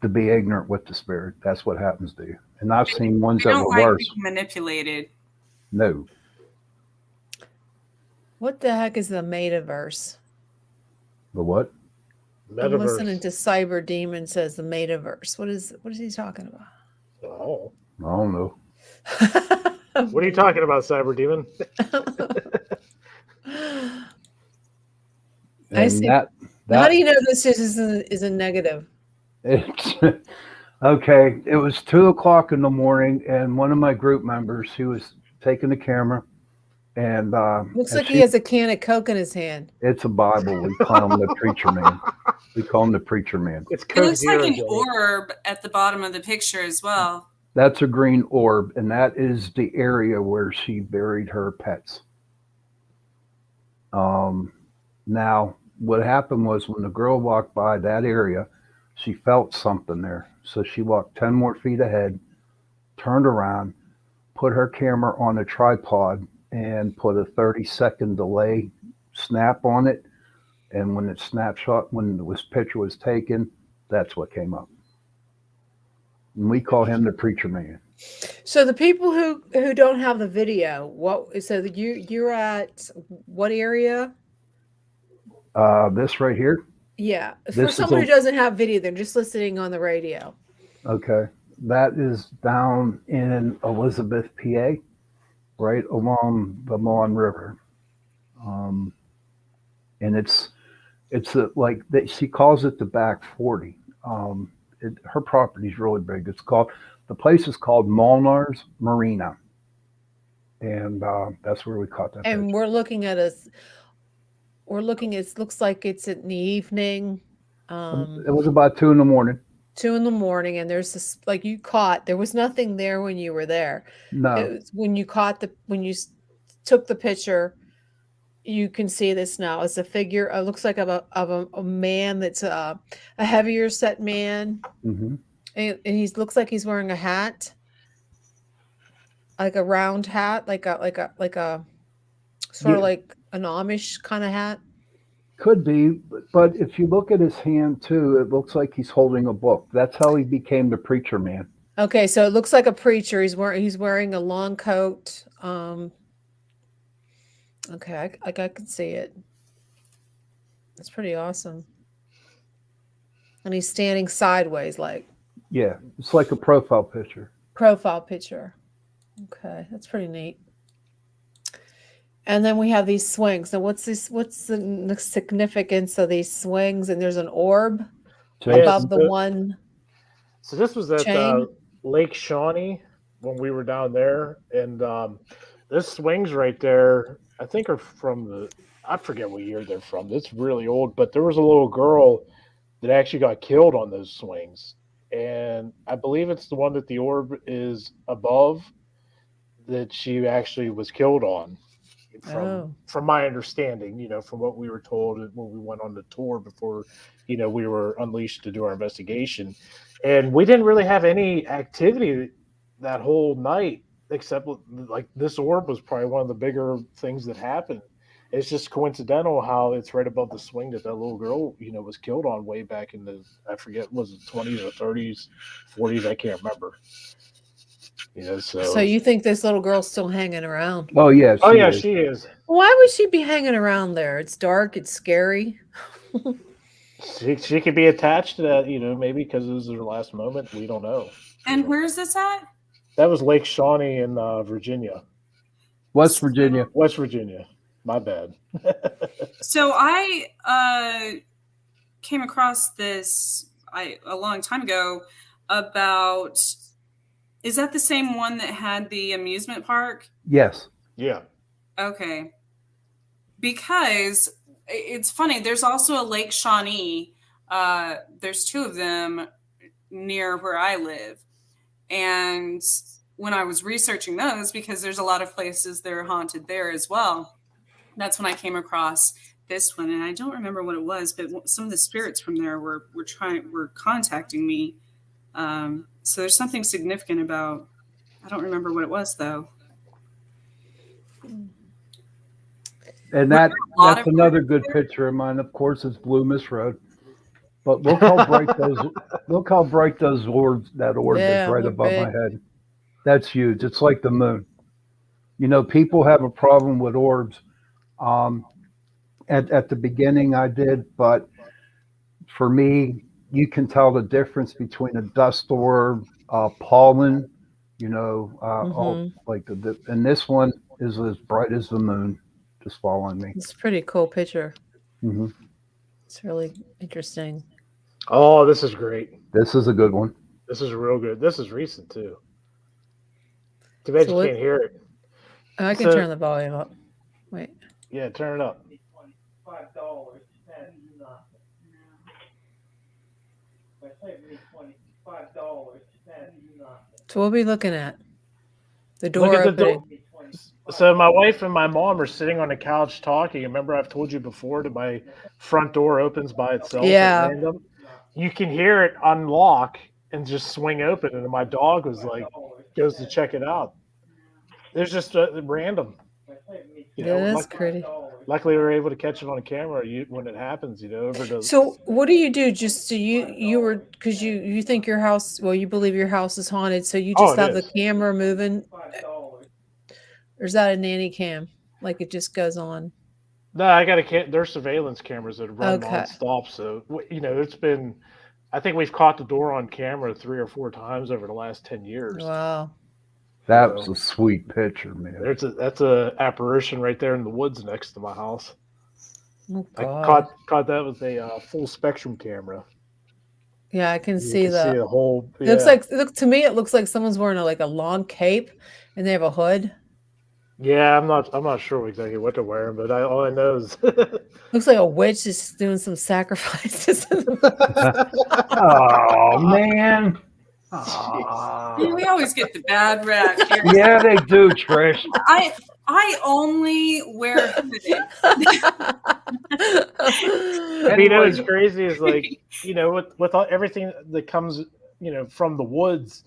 to be ignorant with the spirit. That's what happens to you. And I've seen ones They that don't were like worse. being manipulated. No. What the heck is the metaverse? The what? I'm listening Metaverse. to Cyber Demon says the metaverse. What is he talking about? Oh. I don't know. What are you talking about, Cyber Demon? I And see. that How do you know this is a negative? It's okay. It was 2:00 in the morning, and one of my group members, who was taking the camera, and Looks and like he has a can of Coke in his hand. it's a Bible. We call him the preacher man. We call him the preacher man. It's It looks like an Joey. orb at the bottom of the picture as well. That's a green orb, and that is the area where she buried her pets. Now, what happened was when the girl walked by that area, she felt something there. So she walked 10 more feet ahead, turned around, put her camera on a tripod, and put a 30-second delay snap on it. And when this picture was taken, that's what came up. And we call him the preacher man. So the people who don't have the video, you're at what area? This right here. Yeah, for This is someone who doesn't have video, they're just listening on the radio. Okay, that is down in Elizabeth, PA, right along the Mon River, and it's she calls it the back 40. Her property's really big. The place is called Molnar's Marina, and that's where we caught that. And picture. we're looking at it looks like it's in the evening. It was about 2 a.m. 2 a.m, and there's this, like, there was nothing there when you were there. No, It was when you took the picture, you can see this now. It's a figure. It looks like of a man that's a heavier set man, mm-hmm. and he looks like he's wearing a hat, like a round hat, like a sort of like an Amish kind of hat. Could be, but if you look at his hand too, it looks like he's holding a book. That's how he became the preacher man. Okay, so it looks like a preacher. He's wearing a long coat. Okay, I can see it. It's pretty awesome. And he's standing sideways, like. Yeah, it's like a profile picture. Profile picture. Okay, that's pretty neat. And then we have these swings. Now, what's the significance of these swings? And there's an orb above the one. So this was at Lake Shawnee when we were down there, and this swings right there, I think are from I forget what year they're from. It's really old, but there was a little girl that actually got killed on those swings, and I believe it's the one that the orb is above that she actually was killed on. From my understanding, from what we were told when we went on the tour before, we were unleashed to do our investigation, and we didn't really have any activity that whole night, except like this orb was probably one of the bigger things that happened. It's just coincidental how it's right above the swing that little girl, was killed on way back in I forget, was it 20s or 30s, 40s? I can't remember. So you think this little girl's still hanging around? Oh yeah. She is. Why would she be hanging around there? It's dark. It's scary. She could be attached to that, maybe because it was her last moment. We don't know. And where is this at? That was Lake Shawnee in Virginia. West Virginia. West Virginia. My bad. So I came across this a long time ago about. Is that the same one that had the amusement park? Yes. Yeah. Okay. Because it's funny, there's also a Lake Shawnee. There's 2 of them near where I live. And when I was researching those, because there's a lot of places that are haunted there as well, that's when I came across this one. And I don't remember what it was, but some of the spirits from there were contacting me. So there's something significant about, I don't remember what it was though. And that's another good picture of mine. Of course, it's Blue Miss Road. But look how bright those orbs, that orb is right above my head. That's huge. It's like the moon. People have a problem with orbs. At the beginning I did, but for me, you can tell the difference between a dust orb, pollen, all like and this one is as bright as the moon, just following me. It's a pretty cool picture. Mm-hmm. It's really interesting. Oh, this is great. This is a good one. This is real good. This is recent too. Too bad you can't hear it. I can turn the volume up. Wait. Yeah, turn it up. $5. So we'll be looking at the door opening. So my wife and my mom are sitting on the couch talking. Remember, I've told you before that my front door opens by itself Yeah. at random. You can hear it unlock and just swing open, and my dog was like, goes to check it out. There's just random. You know, That's pretty. luckily we were able to catch it on camera when it happens. You know, over the. So what do you do? Just so you were because you think your house, well, you believe your house is haunted, so you just Oh, it have the is. camera moving. Or is that a nanny cam? Like it just goes on. No, I got a there's surveillance cameras that run Okay. nonstop. So you know, it's been. I think we've caught the door on camera 3 or 4 times over the last 10 years. Wow. That was a sweet picture, man. That's a apparition right there in the woods next to my house. Oh, I God. caught that with a full spectrum camera. Yeah, I can You see can that. see the whole. It looks like to me it looks like someone's wearing a long cape and they have a hood. Yeah, I'm not sure exactly what they're wearing, but all I know is Looks like a witch is doing some sacrifices. Oh man. We always get the bad rap here. Yeah, they do, Trish. I only wear hooded. you know what's crazy is like, you know, with everything that comes, you know, from the woods,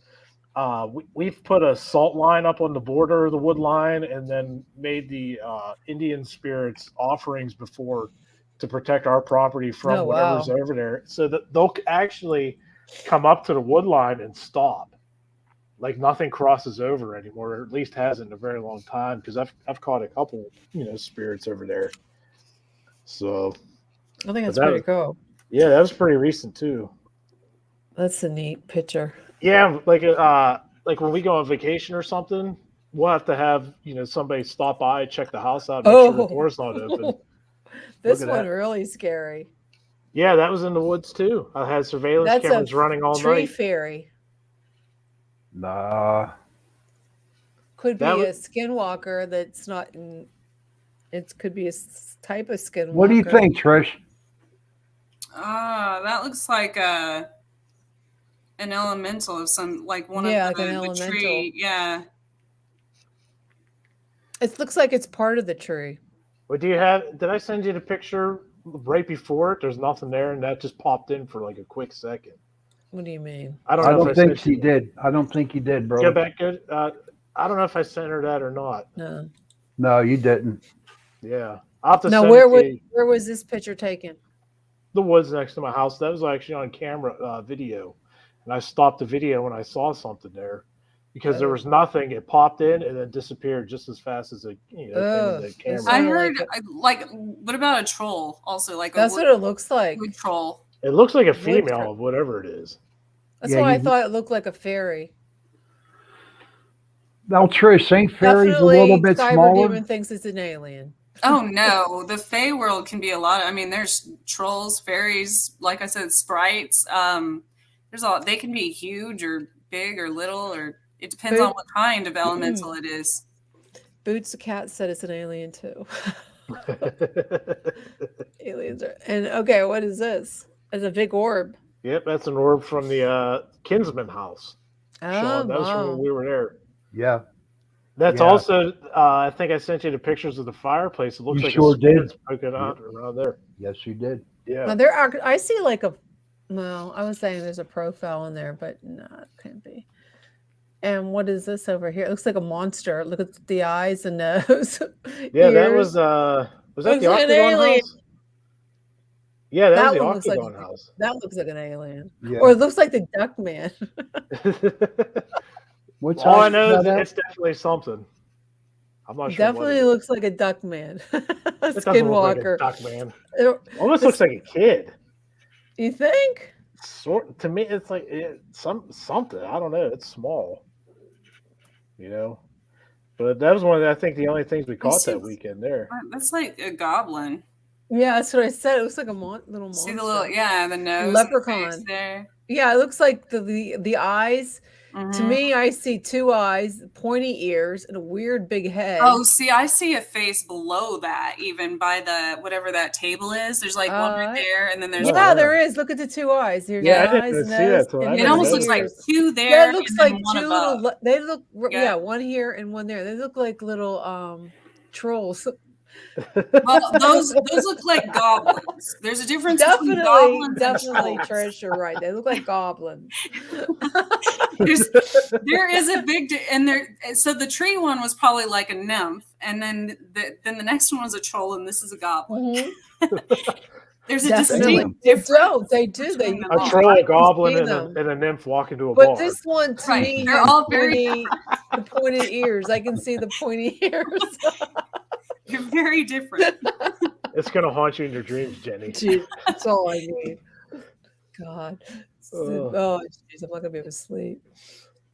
we've put a salt line up on the border of the wood line and then made the Indian spirits offerings before to protect our property from whatever's over there, so that they'll actually come up to the wood line and stop. Like nothing crosses over anymore, or at least hasn't in a very long time, because I've caught a couple, you know, spirits over there. So I think that's pretty cool. Yeah, that was pretty recent too. That's a neat picture. Yeah, like when we go on vacation or something, we'll have to have, you know, somebody stop by, check the house out, make sure the door's not open. This one really scary. Yeah, that was in the woods too. I had surveillance cameras running all tree night. fairy. Nah. Could be a skinwalker that's not in. It could be a type of skinwalker. What do you think, Trish? That looks like an elemental of some, like one of the tree. Yeah. It looks like it's part of the tree. What do you have? Did I send you the picture right before it? There's nothing there, and that just popped in for like a quick second. What do you mean? I don't think he did. I don't think he did, bro. Go back. Good. I don't know if I sent her that or not. No. No, you didn't. Yeah. I'll have to now, send where was this picture taken? The woods next to my house. That was actually on camera video, and I stopped the video when I saw something there, because there was nothing. It popped in and then disappeared just as fast as it, you know, came in the camera. I heard what about a troll? Also, like that's what it looks like. Wood troll. It looks like a female of whatever it is. That's why I thought it looked like a fairy. Now, Trish, ain't fairies a little bit smaller? Demon thinks it's an alien. Oh no, the Fae world can be a lot. I mean, there's trolls, fairies, like I said, sprites. There's they can be huge or big or little, or it depends on what kind of elemental it is. Boots the cat said it's an alien too. Aliens are, and okay, what is this? It's a big orb. Yep, that's an orb from the Kinsman house. Oh, Sean, that was from when we were there. Yeah. That's also, I think I sent you the pictures of the fireplace. It looks like sure a spirit's poking out around there. Yes, you did. Yeah. Now there are, I see like a, well, I was saying there's a profile in there, but no, it can't be. And what is this over here? It looks like a monster. Look at the eyes and nose. Yeah, ears. that was that the Octagon house? Yeah, that was the Octagon house. That looks like an alien. Yeah. Or it looks like the Duck Man. All I know is it's definitely something. I'm not sure. Definitely looks like a Duck Man. A skinwalker. Like Duck Man. It almost looks like a kid. You think? To me, it's like something. I don't know. It's small. You know, but that was I think the only things we caught that weekend there. That's like a goblin. Yeah, that's what I said. It looks like a little monster. See the little, yeah, the nose, leprechaun and the face there. Yeah, it looks like the eyes. To Mhm. me, I see two eyes, pointy ears, and a weird big head. Oh, see, I see a face below that, even by the whatever that table is. There's like one right there, and then there's yeah, there is. Look at the two eyes. There's Yeah, the I eyes, didn't nose, see that till and I it here's almost the looks like ears. two there. Yeah, it looks and then like one two above. little. They look. Yeah. Yeah, one here and one there. They look like little trolls. Well, those look like goblins. There's a difference between goblins and Definitely, trolls. Trish, you're right. They look like goblins. There is a big and there. So the tree one was probably like a nymph, and then the next one was a troll, and this is a goblin. There's a distinct difference. They do. They a troll, a goblin, and a nymph walk into a bar. But this one to me, they're has all very the pointed ears. I can see the pointy ears. You're very different. It's gonna haunt you in your dreams, Jenny. Jeez, that's all I need. God. Oh, jeez, I'm not gonna be able to sleep.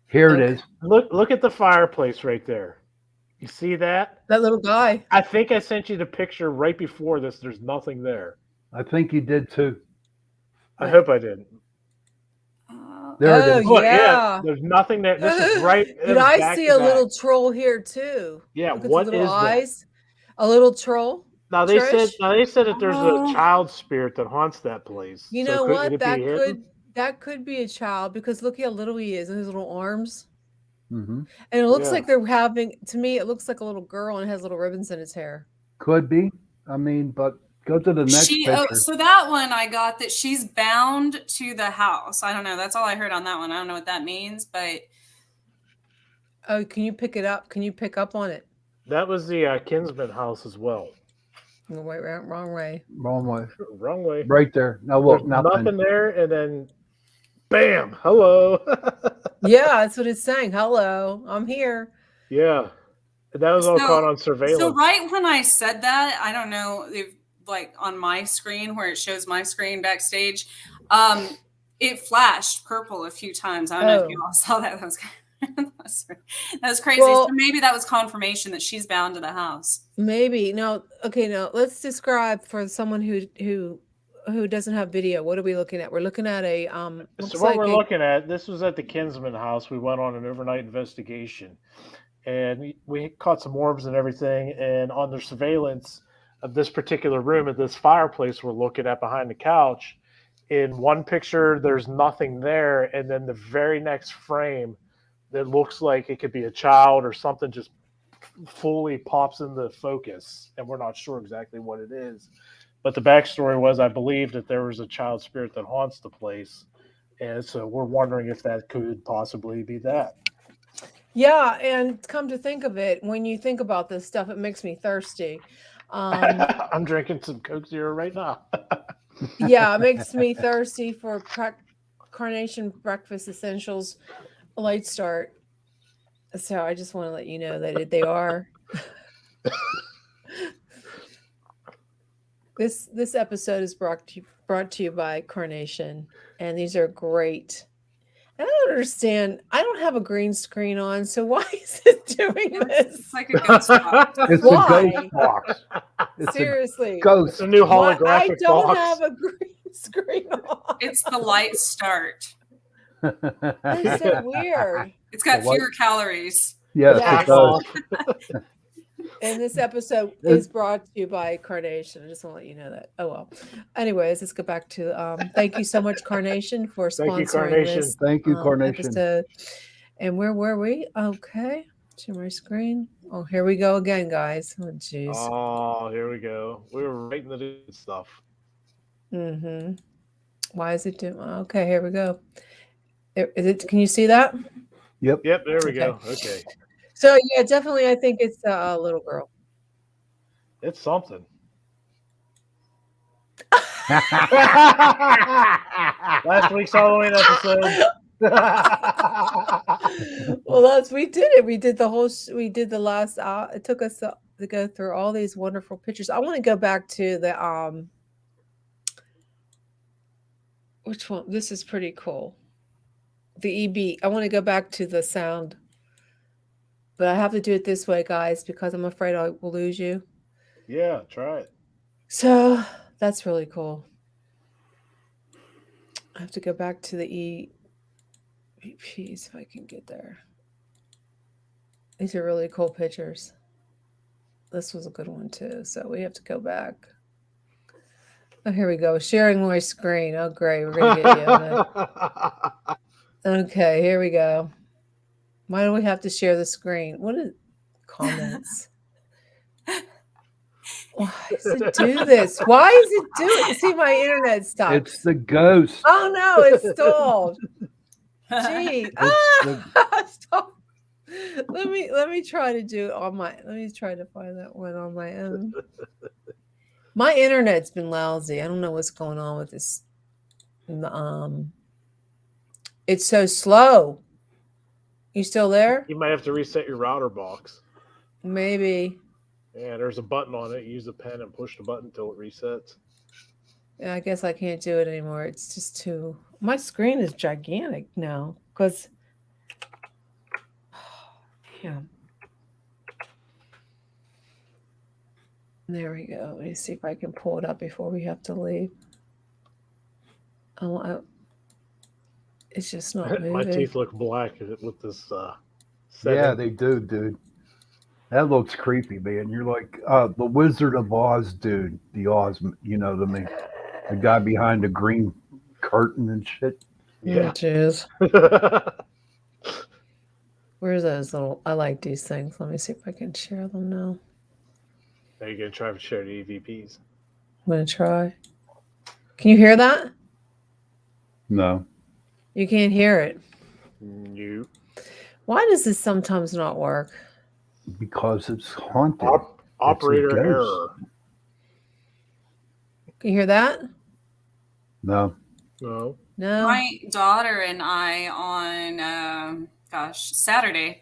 Here it is. Look at the fireplace right there. You see that? That little guy. I think I sent you the picture right before this. There's nothing there. I think you did too. I hope I didn't. There it is. Look, yeah. There's nothing there. This is right. But I see a little troll here too. Yeah, look at what the little is eyes. That? A little troll. Now they Trish? said that there's a child spirit that haunts that place. You know what? That could be a child because look how little he is and his little arms. Mm-hmm. And it looks like they're having. To me, it looks like a little girl and it has little ribbons in its hair. Could be. I mean, but go to the next picture. So that one I got that she's bound to the house. I don't know. That's all I heard on that one. I don't know what that means, but. Oh, can you pick it up? Can you pick up on it? That was the Kinsman house as well. Wrong way. Wrong way. Wrong way. Right there. No, look, nothing there, and then, bam! Hello. Yeah, that's what it's saying. Hello, I'm here. Yeah, and that was all caught on surveillance. So right when I said that, I don't know if like on my screen where it shows my screen backstage, it flashed purple a few times. I don't know if you all saw that. That was crazy. Well, so maybe that was confirmation that she's bound to the house. Maybe. No. Okay. No. Let's describe for someone who doesn't have video. What are we looking at? We're looking at a So what we're looking at. This was at the Kinsman house. We went on an overnight investigation, and we caught some orbs and everything. And on the surveillance of this particular room at this fireplace we're looking at behind the couch, in one picture there's nothing there, and then the very next frame. That looks like it could be a child or something just fully pops into focus, and we're not sure exactly what it is. But the backstory was, I believe that there was a child spirit that haunts the place, and so we're wondering if that could possibly be that. Yeah, and come to think of it, when you think about this stuff, it makes me thirsty. I'm drinking some Coke Zero right now. Yeah, it makes me thirsty for Carnation Breakfast Essentials. Light start. So I just want to let you know that they are. This episode is brought to you by Carnation, and these are great. I don't understand. I don't have a green screen on, so why is it doing this? It's like a ghost box. It's Why? a ghost box. Seriously. Ghost. It's a new holographic I don't box. have a green screen on. It's the light start. That's so weird. It's got fewer calories. Yes, Yes. it does. And this episode is brought to you by Carnation. I just want to let you know that. Oh well. Anyways, let's go back to thank you so much, Carnation, for sponsoring Carnation. this. Thank you, Carnation. Episode. And where were we? Okay. To my screen. Oh, here we go again, guys. Oh jeez. Oh, here we go. We were right in the good stuff. Mm-hmm. Why is it doing okay, here we go. Is it can you see that? Yep. Yep, there we go. Okay. So yeah, definitely I think it's a little girl. It's something. Last week's Halloween episode. Well, we did it. We did the whole. We did the last. It took us to go through all these wonderful pictures. I want to go back to the Which one? This is pretty cool. The EB. I want to go back to the sound, but I have to do it this way, guys, because I'm afraid I will lose you. Yeah, try it. So that's really cool. I have to go back to the EVPs if I can get there. These are really cool pictures. This was a good one too. So we have to go back. Oh, here we go. Sharing my screen. Oh, great. We're going to get you on it. Okay, here we go. Why do we have to share the screen? What is comments? Why does it do this? Why is it do it? See, my internet stopped. It's the ghost. Oh no, it's stalled. Gee. Stop. Let me try to do it on my let me try to find that one on my own. My internet's been lousy. I don't know what's going on with this. It's so slow. You still there? You might have to reset your router box. Maybe. Yeah, there's a button on it. Use the pen and push the button until it resets. Yeah, I guess I can't do it anymore. It's just too. My screen is gigantic now because. Yeah. There we go. Let me see if I can pull it up before we have to leave. Oh, it's just not moving. My teeth look black with this. Yeah, they do, dude. That looks creepy, man. You're like the Wizard of Oz, dude. The Oz, you know what I mean? The guy behind the green curtain and shit. Yeah. Jeez. Where's those little? I like these things. Let me see if I can share them now. Are you gonna try to share the EVPs? I'm gonna try. Can you hear that? No. You can't hear it. No. Why does this sometimes not work? Because it's haunted. Operator error. Can you hear that? No. No. No. My daughter and I on Saturday,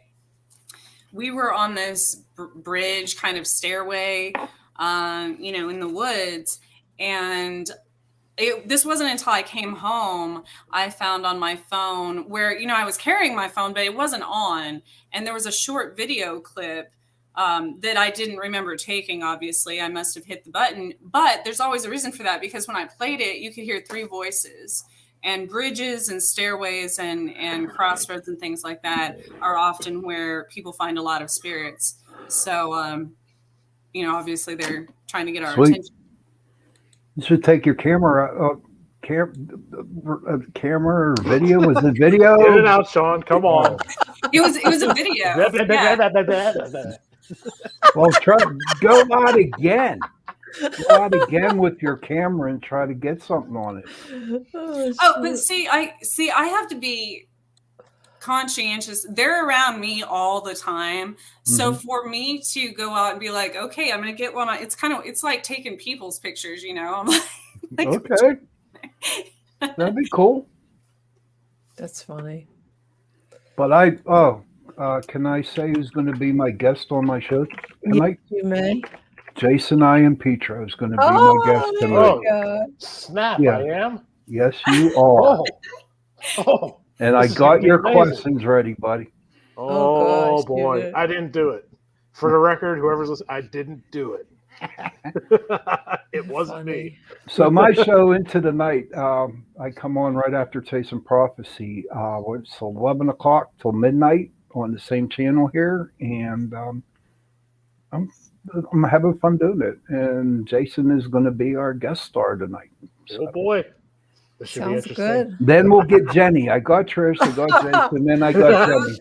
we were on this bridge kind of stairway, in the woods, and this wasn't until I came home I found on my phone where, I was carrying my phone, but it wasn't on. And there was a short video clip that I didn't remember taking. Obviously, I must have hit the button. But there's always a reason for that, because when I played it, you could hear 3 voices. And bridges and stairways and crossroads and things like that are often where people find a lot of spirits. So, obviously they're trying to get our attention. You should take your camera, camera or video. Was it video? Get it out, Sean. Come on. It was a video. Yeah. Well, go out again. Go out again with your camera and try to get something on it. But see, I have to be conscientious. They're around me all the time. So for me to go out and be like, okay, I'm going to get one. It's like taking people's pictures, I'm like okay. That'd be cool. That's funny. But can I say who's going to be my guest on my show tonight? You may. Jason I. and Petro is going to be my guest tonight. Oh, snap, yeah. I am? Yes, you are. Oh. And I got your questions ready, buddy. Oh, gosh, boy. dude. I didn't do it. For the record, whoever's listening, I didn't do it. It wasn't me. So my show Into the Night, I come on right after TYSON Prophecy. It's 11 o'clock till midnight on the same channel here. And I'm having fun doing it. And Jason is going to be our guest star tonight. So. Oh, boy. This should be Sounds interesting. good. Then we'll get Jenny. I got Trish, I got Jason, then I got Jenny.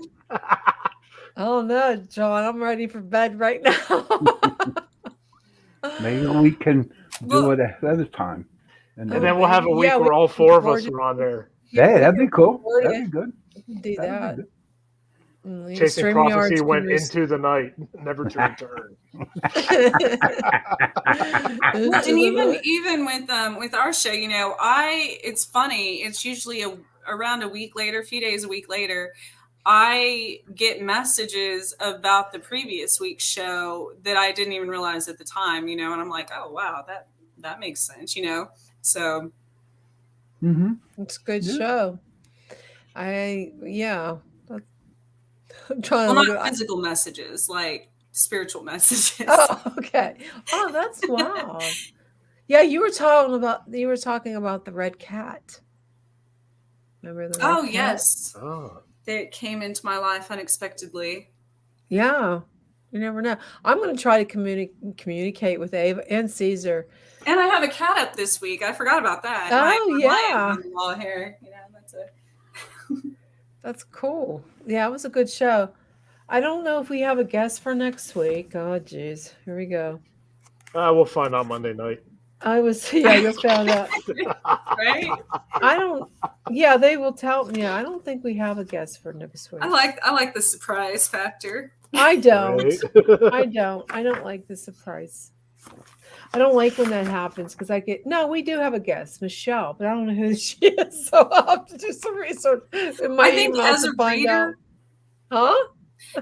Oh no, John, I'm ready for bed right now. Maybe we can do it ahead of time. And then we'll have a week where all 4 of us are on there. Yeah, that'd be cool. That'd be good. Do that. Chasing Prophecy went into the night, never to return. Well, and even with our show, it's funny. It's usually around a week later, a few days, a week later, I get messages about the previous week's show that I didn't even realize at the time, and I'm like, oh wow, that makes sense, So it's a good show. I'm trying to not physical messages, like spiritual messages. Oh, okay. Oh, that's wow. Yeah, you were talking about the red cat. Remember the red Oh, cat? yes. Oh. That came into my life unexpectedly. Yeah. You never know. I'm going to try to communicate with Ava and Caesar. And I have a cat up this week. I forgot about that. Oh, my mother-in-law here. You know, that's cool. Yeah, it was a good show. I don't know if we have a guest for next week. Oh, geez. Here we go. We'll find out Monday night. You'll find out. Right? Yeah, they will tell. Yeah, I don't think we have a guest for next week. I like the surprise factor. I don't. Right? I don't like the surprise. I don't like when that happens because we do have a guest, Michelle, but I don't know who she is. So I'll have to do some research in my I think email as to a find out. reader, Huh?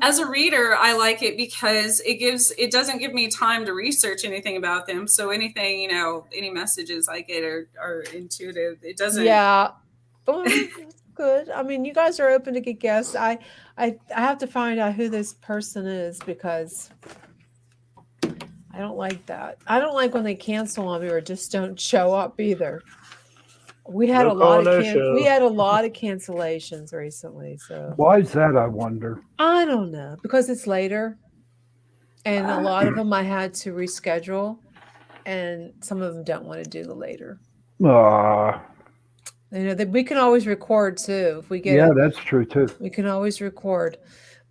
As a reader, I like it because it doesn't give me time to research anything about them. So anything, any messages I get are intuitive. It doesn't. Yeah. Well, that's good. I mean, you guys are open to get guests. I have to find out who this person is because I don't like that. I don't like when they cancel on me or just don't show up either. We had a lot of cancellations recently. So why is that, I wonder? I don't know, because it's later, and a lot of them I had to reschedule, and some of them don't want to do the later. We can always record too if we get. Yeah, that's true too. We can always record,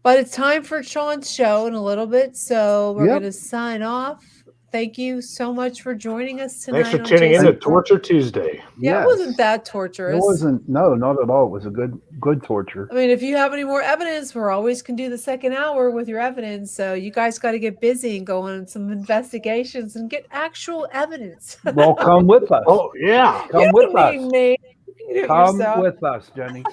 but it's time for Sean's show in a little bit, so we're going to sign off. Thank you so much for joining us tonight. Thanks for tuning in to Torture Tuesday. Yeah, It wasn't that torturous. It wasn't. No, not at all. It was a good torture. I mean, if you have any more evidence, we're always can do the second hour with your evidence. So you guys got to get busy and go on some investigations and get actual evidence. Well, come with us. Oh, yeah. Come with us. Come with us, Jenny.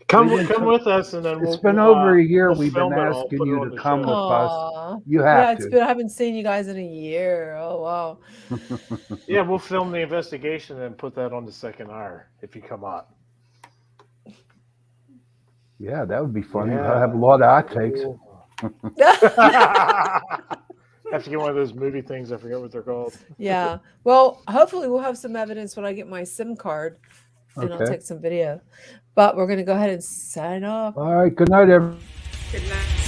Come with us, and then it's been over a year. We've been asking you to come with us. You have to. I haven't seen you guys in a year. Oh wow. Yeah, we'll film the investigation and put that on the second hour if you come on. Yeah, that would be funny. Yeah. I have a lot of outtakes. Have to get one of those movie things. I forget what they're called. Yeah. Well, hopefully we'll have some evidence when I get my SIM card, and I'll take some video. But we're going to go ahead and sign off. All right. Good night, everyone. Good night.